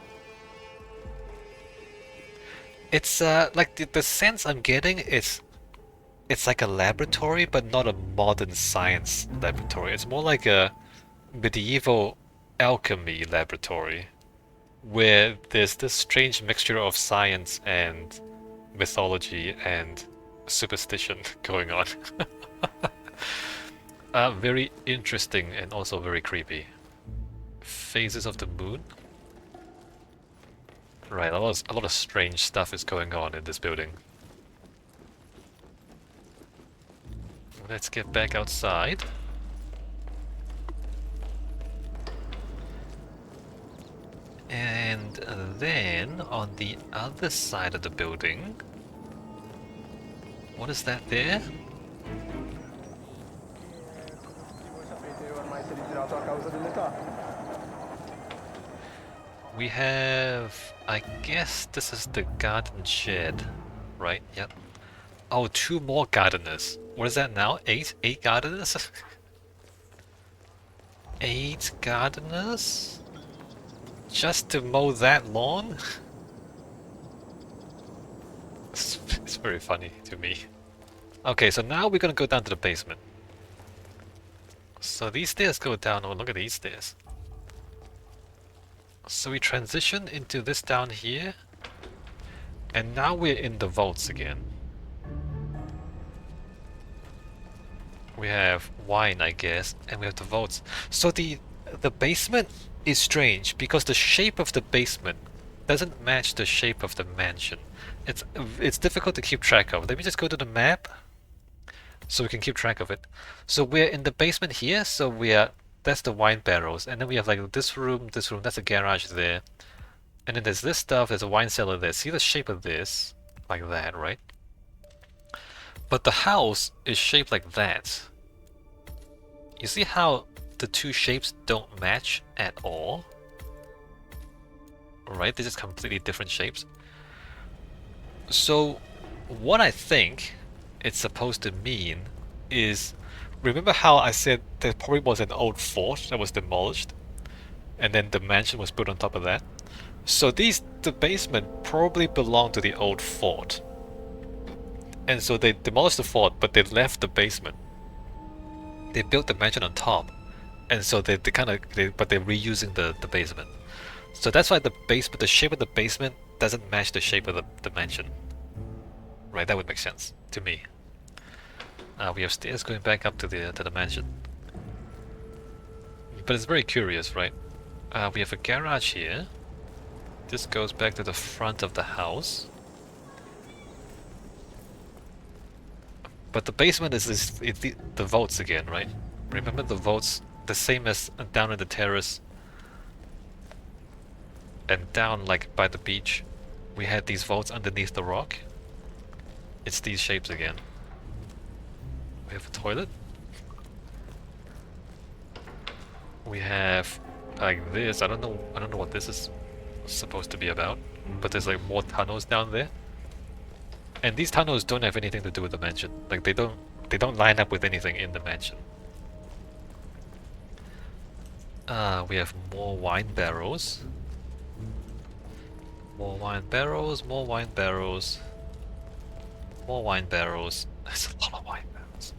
It's like the sense I'm getting is it's like a laboratory, but not a modern science laboratory. It's more like a medieval alchemy laboratory, where there's this strange mixture of science and mythology and superstition going on. Very interesting and also very creepy. Phases of the moon. Right, a lot of strange stuff is going on in this building. Let's get back outside. And then on the other side of the building, what is that there? We have, I guess this is the garden shed, right? Yep. Oh, 2 more gardeners. What is that now? 8? 8 gardeners? 8 gardeners? Just to mow that lawn? It's very funny to me. Okay, so now we're gonna go down to the basement. So these stairs go down. Oh, look at these stairs. So we transition into this down here. And now we're in the vaults again. We have wine, I guess, and we have the vaults. So the basement is strange because the shape of the basement doesn't match the shape of the mansion. It's difficult to keep track of. Let me just go to the map so we can keep track of it. So we're in the basement here, so that's the wine barrels, and then we have like this room, that's a garage there. And then there's this stuff, there's a wine cellar there. See the shape of this? Like that, right? But the house is shaped like that. You see how the 2 shapes don't match at all? Right? They're just completely different shapes. So, what I think it's supposed to mean is, remember how I said there probably was an old fort that was demolished, and then the mansion was built on top of that? So the basement probably belonged to the old fort. And so they demolished the fort, but they left the basement. They built the mansion on top. And so they're reusing the basement. So that's why the shape of the basement doesn't match the shape of the mansion. Right, that would make sense to me. We have stairs going back up to the mansion. But it's very curious, right? We have a garage here. This goes back to the front of the house. But the basement is the vaults again, right? Remember the vaults, the same as down in the terrace. And down, like, by the beach, we had these vaults underneath the rock. It's these shapes again. We have a toilet. We have like this. I don't know what this is supposed to be about, but there's like more tunnels down there. And these tunnels don't have anything to do with the mansion. Like they don't line up with anything in the mansion. We have more wine barrels. More wine barrels, more wine barrels. More wine barrels. That's a lot of wine barrels.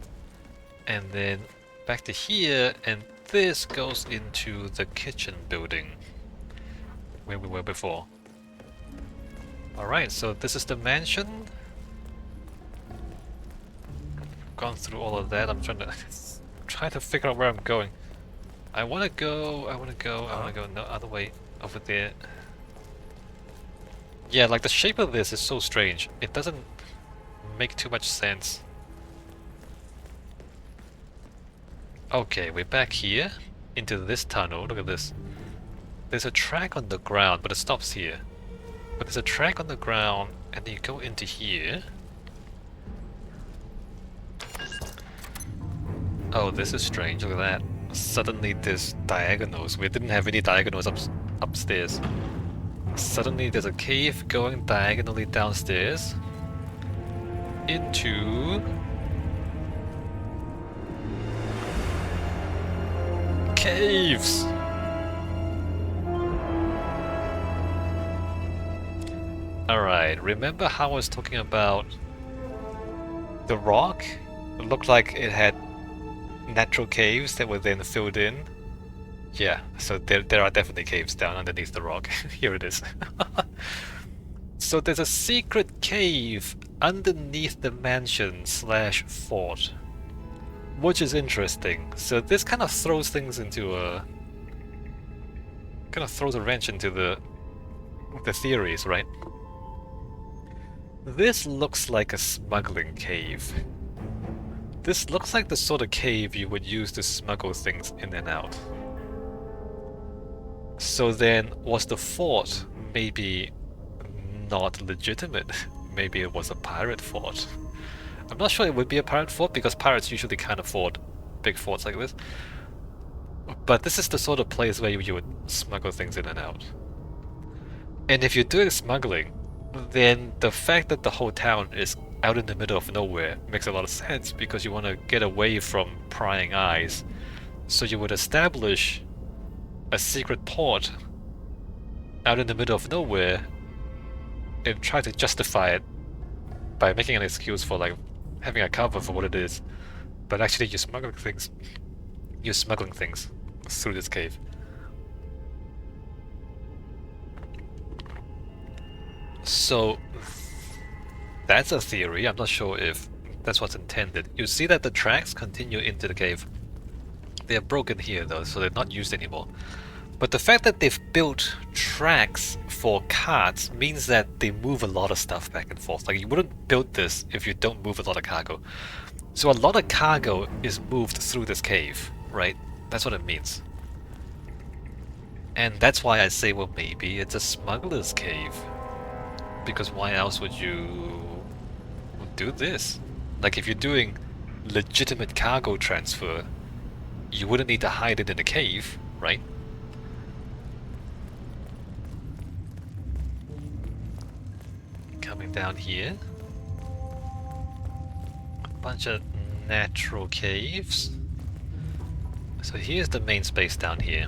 And then back to here, and this goes into the kitchen building where we were before. Alright, so this is the mansion. Gone through all of that. I'm trying to figure out where I'm going. I wanna go no other way over there. Yeah, like the shape of this is so strange. It doesn't make too much sense. Okay, we're back here into this tunnel. Look at this. There's a track on the ground, but it stops here. But there's a track on the ground, and then you go into here. Oh, this is strange. Look at that. Suddenly there's diagonals. We didn't have any diagonals upstairs. Suddenly there's a cave going diagonally downstairs into caves. Alright, remember how I was talking about the rock? It looked like it had natural caves that were then filled in. Yeah, so there are definitely caves down underneath the rock. Here it is. So there's a secret cave underneath the mansion / fort, which is interesting. So this kind of throws things into a... kind of throws a wrench into the theories, right? This looks like a smuggling cave. This looks like the sort of cave you would use to smuggle things in and out. So then, was the fort maybe not legitimate? Maybe it was a pirate fort. I'm not sure it would be a pirate fort because pirates usually can't afford big forts like this. But this is the sort of place where you would smuggle things in and out. And if you're doing smuggling, then the fact that the whole town is out in the middle of nowhere makes a lot of sense because you want to get away from prying eyes. So you would establish a secret port out in the middle of nowhere and try to justify it by making an excuse for like having a cover for what it is. But actually you're smuggling things. You're smuggling things through this cave. So that's a theory. I'm not sure if that's what's intended. You see that the tracks continue into the cave. They're broken here though, so they're not used anymore. But the fact that they've built tracks for carts means that they move a lot of stuff back and forth. Like you wouldn't build this if you don't move a lot of cargo. So a lot of cargo is moved through this cave, right? That's what it means. And that's why I say, well, maybe it's a smuggler's cave. Because why else would you do this? Like if you're doing legitimate cargo transfer, you wouldn't need to hide it in a cave, right? Come coming down here. A bunch of natural caves. So here's the main space down here.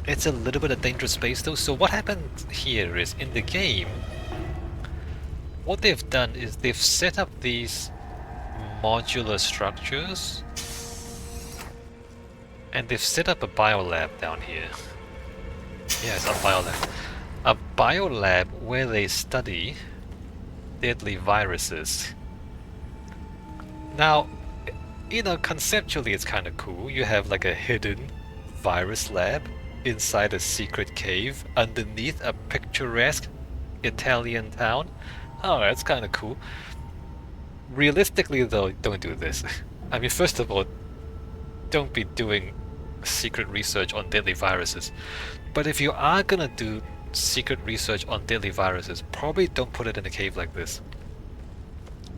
It's a little bit of dangerous space though. So what happened here is in the game, what they've done is they've set up these modular structures and they've set up a biolab down here. Yeah, it's a biolab. A biolab where they study deadly viruses. Now, you know, conceptually it's kind of cool. You have like a hidden virus lab inside a secret cave underneath a picturesque Italian town. Oh, that's kind of cool. Realistically though, don't do this. I mean, first of all, don't be doing secret research on deadly viruses. But if you are gonna do secret research on deadly viruses, probably don't put it in a cave like this.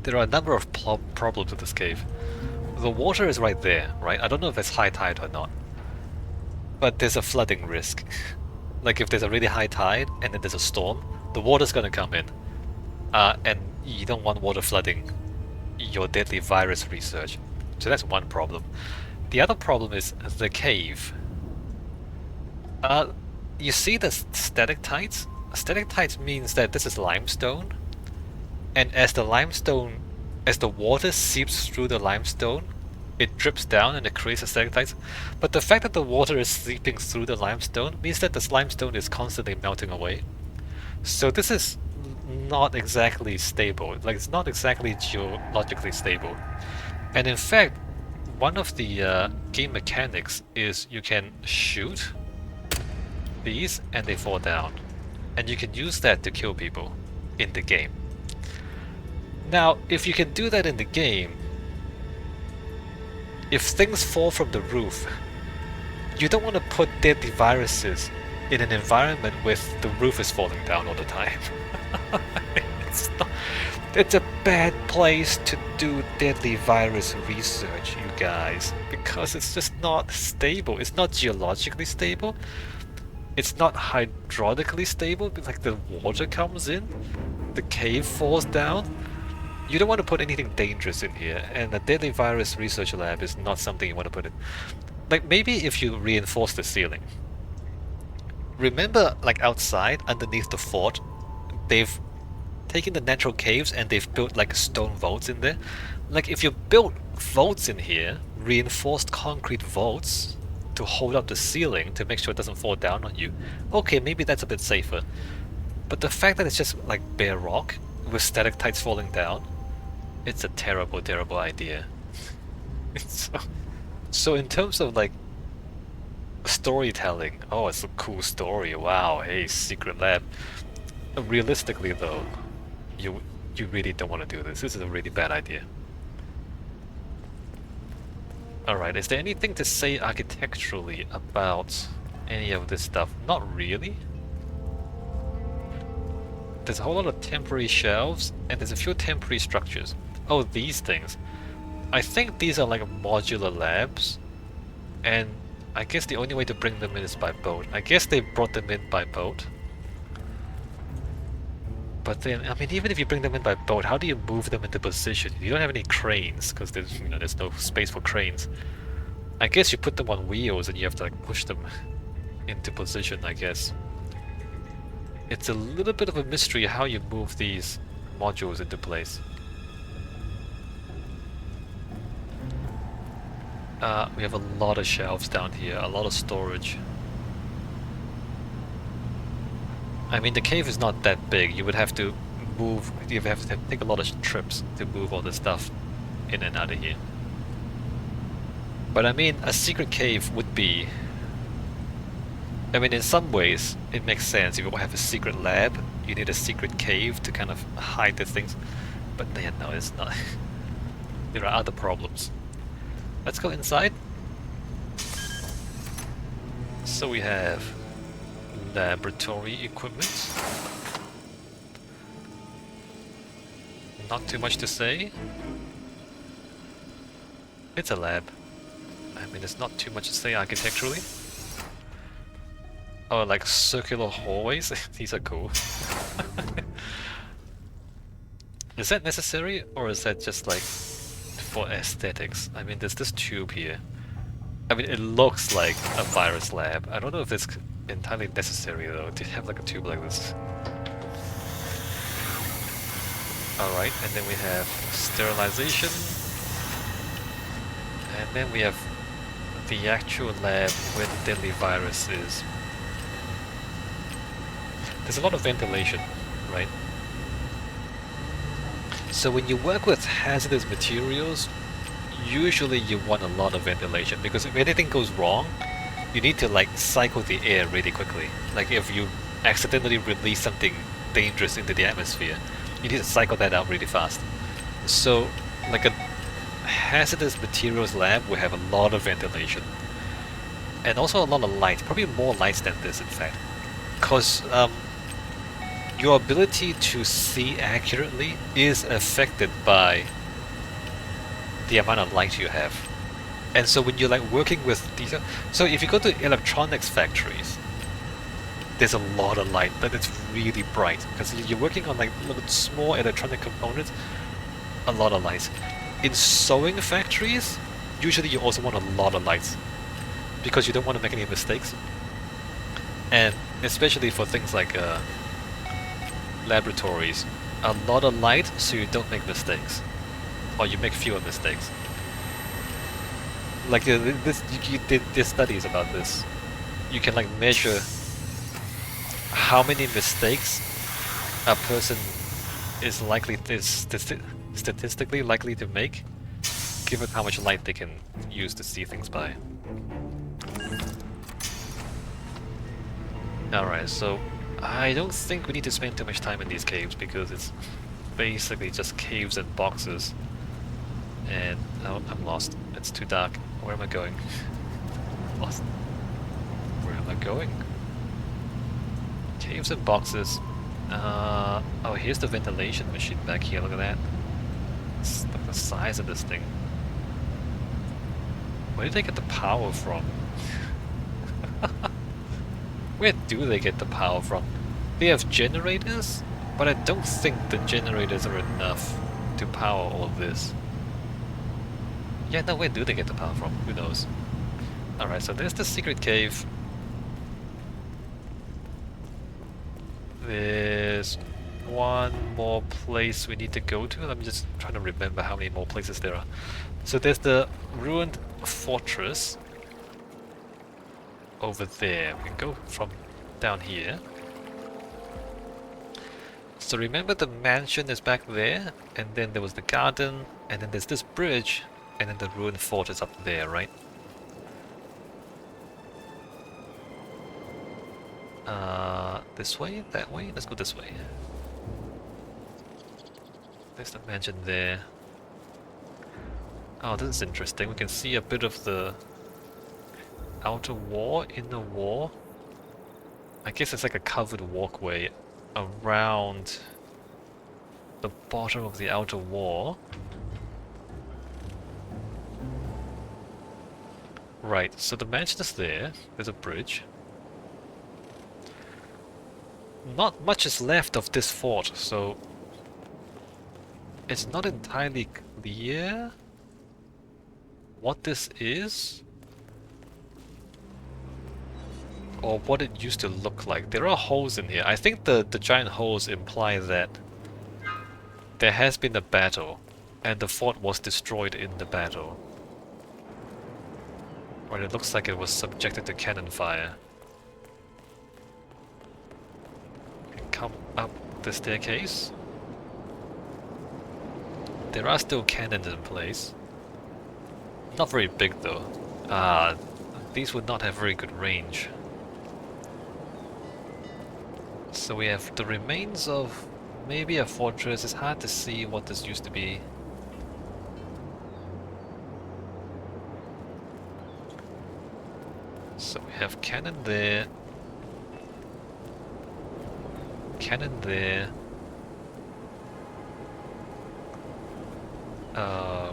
There are a number of problems with this cave. The water is right there, right? I don't know if it's high tide or not. But there's a flooding risk. Like if there's a really high tide and then there's a storm, the water's gonna come in. And you don't want water flooding your deadly virus research. So that's one problem. The other problem is the cave. You see the stalactites? Stalactites means that this is limestone. And as the water seeps through the limestone, it drips down and it creates the stalactites. But the fact that the water is seeping through the limestone means that the limestone is constantly melting away. So this is not exactly stable. Like, it's not exactly geologically stable. And in fact, one of the game mechanics is you can shoot these and they fall down. And you can use that to kill people in the game. Now, if you can do that in the game, if things fall from the roof, you don't want to put deadly viruses in an environment where the roof is falling down all the time. It's a bad place to do deadly virus research, you guys, because it's just not stable. It's not geologically stable. It's not hydraulically stable, like the water comes in, the cave falls down. You don't want to put anything dangerous in here, and a deadly virus research lab is not something you want to put in. Like, maybe if you reinforce the ceiling. Remember, like outside, underneath the fort, they've taken the natural caves and they've built like stone vaults in there. Like, if you built vaults in here, reinforced concrete vaults to hold up the ceiling to make sure it doesn't fall down on you, okay, maybe that's a bit safer. But the fact that it's just like bare rock with stalactites falling down, it's a terrible, terrible idea. So in terms of like storytelling, oh, it's a cool story, wow, hey, secret lab. Realistically though, you really don't want to do this. This is a really bad idea. Alright, is there anything to say architecturally about any of this stuff? Not really. There's a whole lot of temporary shelves, and there's a few temporary structures. Oh, these things. I think these are like modular labs, and I guess the only way to bring them in is by boat. I guess they brought them in by boat. But then, I mean, even if you bring them in by boat, how do you move them into position? You don't have any cranes, because there's, you know, there's no space for cranes. I guess you put them on wheels and you have to like push them into position, I guess. It's a little bit of a mystery how you move these modules into place. We have a lot of shelves down here, a lot of storage. I mean, the cave is not that big. You would have to move, you have to take a lot of trips to move all this stuff in and out of here. But I mean, a secret cave would be... I mean, in some ways, it makes sense. If you have a secret lab, you need a secret cave to kind of hide the things. But yeah, no, it's not. There are other problems. Let's go inside. So we have laboratory equipment. Not too much to say. It's a lab. I mean, there's not too much to say architecturally. Oh, like circular hallways? These are cool. Is that necessary, or is that just like for aesthetics? I mean, there's this tube here. I mean, it looks like a virus lab. I don't know if it's entirely necessary though to have like a tube like this. Alright, and then we have sterilization. And then we have the actual lab where the deadly virus is. There's a lot of ventilation, right? So when you work with hazardous materials, usually you want a lot of ventilation, because if anything goes wrong, you need to like cycle the air really quickly. Like if you accidentally release something dangerous into the atmosphere, you need to cycle that out really fast. So like a hazardous materials lab will have a lot of ventilation. And also a lot of light, probably more lights than this in fact. Because your ability to see accurately is affected by the amount of light you have. And so when you're like working with these, so if you go to electronics factories, there's a lot of light, but it's really bright because you're working on like little small electronic components. A lot of lights. In sewing factories, usually you also want a lot of lights because you don't want to make any mistakes. And especially for things like laboratories, a lot of light so you don't make mistakes, or you make fewer mistakes. Like you did studies about this. You can like measure how many mistakes a person is likely statistically likely to make, given how much light they can use to see things by. Alright, so I don't think we need to spend too much time in these caves because it's basically just caves and boxes. And oh, I'm lost. It's too dark. Where am I going? Lost. Where am I going? Caves and boxes. Oh, here's the ventilation machine back here. Look at that. Look at the size of this thing. Where did they get the power from? Where do they get the power from? They have generators, but I don't think the generators are enough to power all of this. Yeah, no, where do they get the power from? Who knows? Alright, so there's the secret cave. There's one more place we need to go to. I'm just trying to remember how many more places there are. So there's the ruined fortress over there. We can go from down here. So remember the mansion is back there, and then there was the garden, and then there's this bridge, and then the ruined fortress up there, right? This way? That way? Let's go this way. There's the mansion there. Oh, this is interesting. We can see a bit of the outer wall, inner wall. I guess it's like a covered walkway around the bottom of the outer wall. Right, so the mansion is there. There's a bridge. Not much is left of this fort, so it's not entirely clear what this is or what it used to look like. There are holes in here. I think the giant holes imply that there has been a battle and the fort was destroyed in the battle. Right, it looks like it was subjected to cannon fire. Come up the staircase. There are still cannons in place. Not very big though. These would not have very good range. So we have the remains of maybe a fortress. It's hard to see what this used to be. So we have cannon there. Cannon there.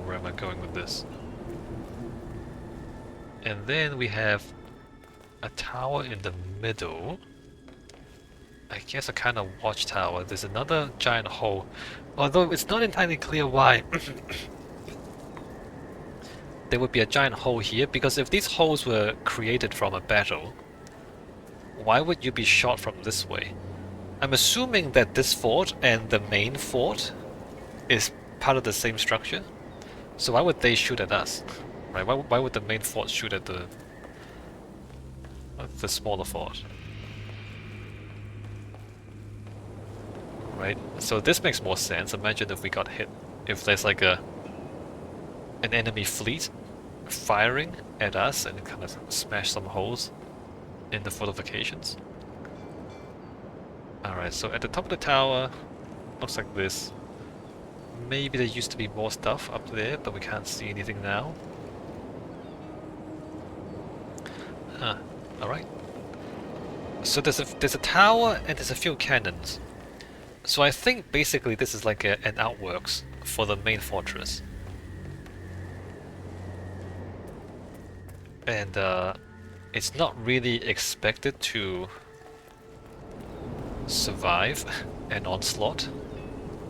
Where am I going with this? And then we have a tower in the middle. I guess a kind of watchtower. There's another giant hole. Although it's not entirely clear why there would be a giant hole here, because if these holes were created from a battle, why would you be shot from this way? I'm assuming that this fort and the main fort is part of the same structure. So why would they shoot at us? Right? Why would the main fort shoot at the smaller fort? Right? So this makes more sense. Imagine if we got hit. If there's like an enemy fleet firing at us and kind of smash some holes in the fortifications. Alright, so at the top of the tower, looks like this. Maybe there used to be more stuff up there, but we can't see anything now. Huh, alright. So there's a tower and there's a few cannons. So I think basically this is like an outworks for the main fortress. And it's not really expected to survive an onslaught.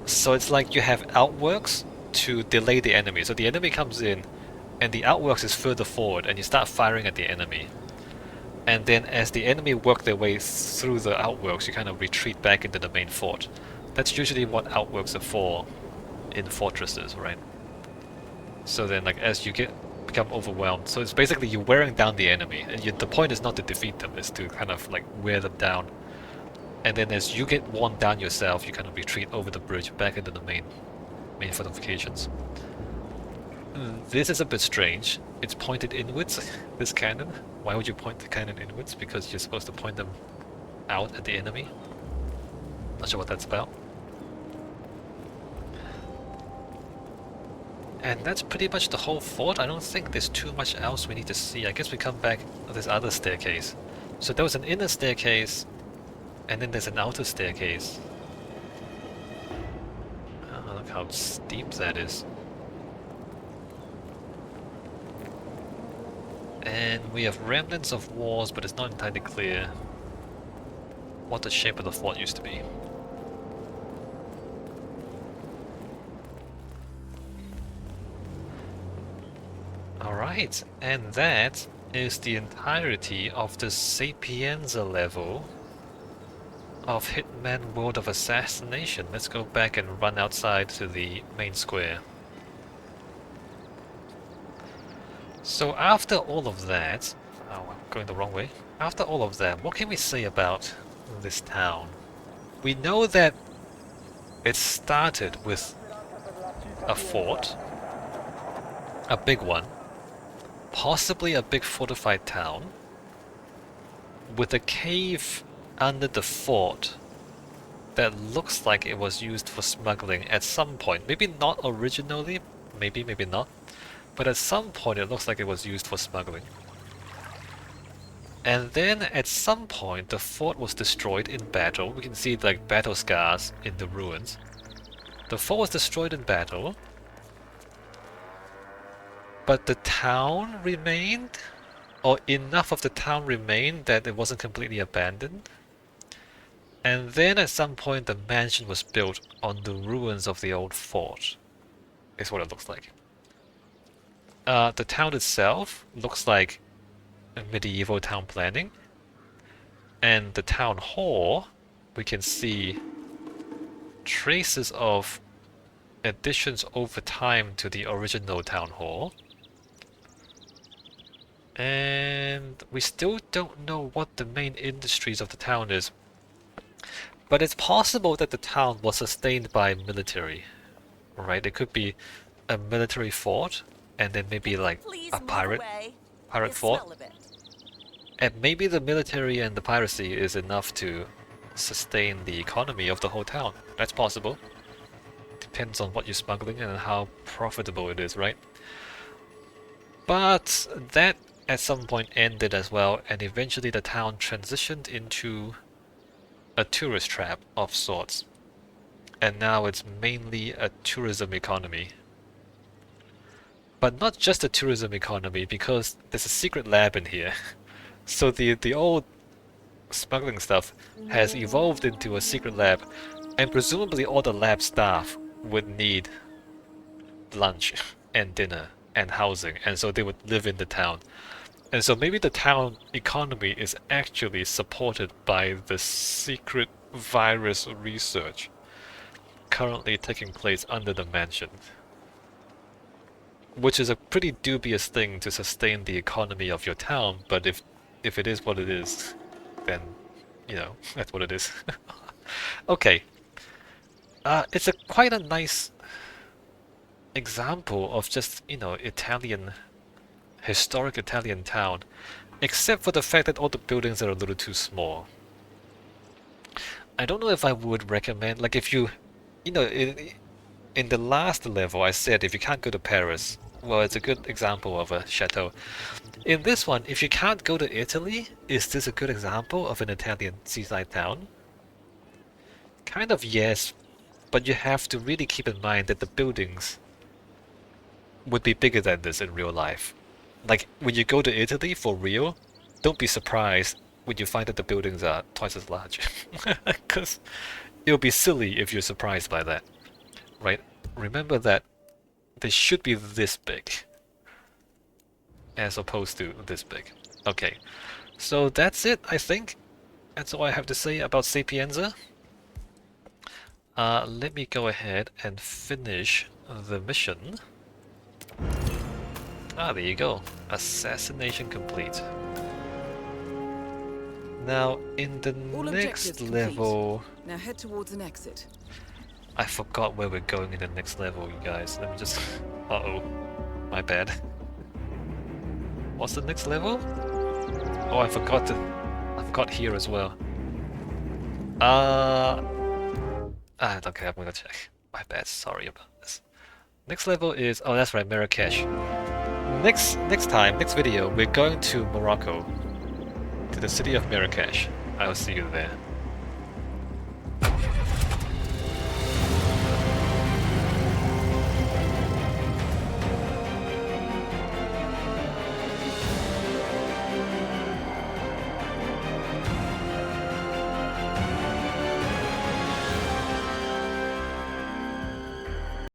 So it's like you have outworks to delay the enemy. So the enemy comes in and the outworks is further forward and you start firing at the enemy. And then as the enemy work their way through the outworks, you kind of retreat back into the main fort. That's usually what outworks are for in fortresses, right? So then like as you become overwhelmed, so it's basically you're wearing down the enemy, and the point is not to defeat them, it's to kind of like wear them down. And then as you get worn down yourself, you kind of retreat over the bridge back into the main fortifications. This is a bit strange. It's pointed inwards, this cannon. Why would you point the cannon inwards? Because you're supposed to point them out at the enemy. Not sure what that's about. And that's pretty much the whole fort. I don't think there's too much else we need to see. I guess we come back to this other staircase. So there was an inner staircase, and then there's an outer staircase. Oh, look how steep that is. And we have remnants of walls, but it's not entirely clear what the shape of the fort used to be. Alright, and that is the entirety of the Sapienza level of Hitman World of Assassination. Let's go back and run outside to the main square. So after all of that... Oh, I'm going the wrong way. After all of that, what can we say about this town? We know that it started with a fort, a big one, possibly a big fortified town, with a cave under the fort that looks like it was used for smuggling at some point. Maybe not originally, maybe not, but at some point it looks like it was used for smuggling. And then at some point the fort was destroyed in battle. We can see like battle scars in the ruins. The fort was destroyed in battle, but the town remained, or enough of the town remained that it wasn't completely abandoned. And then at some point the mansion was built on the ruins of the old fort, is what it looks like. The town itself looks like a medieval town planning. And the town hall, we can see traces of additions over time to the original town hall. And we still don't know what the main industries of the town is. But it's possible that the town was sustained by military, right? It could be a military fort, and then maybe like a pirate fort. And maybe the military and the piracy is enough to sustain the economy of the whole town. That's possible. Depends on what you're smuggling and how profitable it is, right? But that at some point ended as well, and eventually the town transitioned into a tourist trap of sorts. And now it's mainly a tourism economy. But not just a tourism economy, because there's a secret lab in here. So the old smuggling stuff has evolved into a secret lab, and presumably all the lab staff would need lunch and dinner and housing, and so they would live in the town. And so maybe the town economy is actually supported by the secret virus research currently taking place under the mansion. Which is a pretty dubious thing to sustain the economy of your town, but if it is what it is, then, you know, that's what it is. Okay. It's quite a nice example of just, you know, historic Italian town, except for the fact that all the buildings are a little too small. I don't know if I would recommend, like if you know, in the last level I said if you can't go to Paris, well, it's a good example of a chateau. In this one, if you can't go to Italy, is this a good example of an Italian seaside town? Kind of yes, but you have to really keep in mind that the buildings would be bigger than this in real life. Like, when you go to Italy for real, don't be surprised when you find that the buildings are twice as large. Because it'll be silly if you're surprised by that. Right? Remember that they should be this big, as opposed to this big. Okay, so that's it, I think. That's all I have to say about Sapienza. Let me go ahead and finish the mission. Ah, there you go. Assassination complete. Now, in the next level... Now head towards an exit. I forgot where we're going in the next level, you guys. Let me just... Uh-oh. My bad. What's the next level? Oh, I forgot here as well. Okay, I'm gonna check. My bad, sorry about this. Next level is... Oh, that's right, Marrakesh. Next video, we're going to Morocco. To the city of Marrakesh. I'll see you there.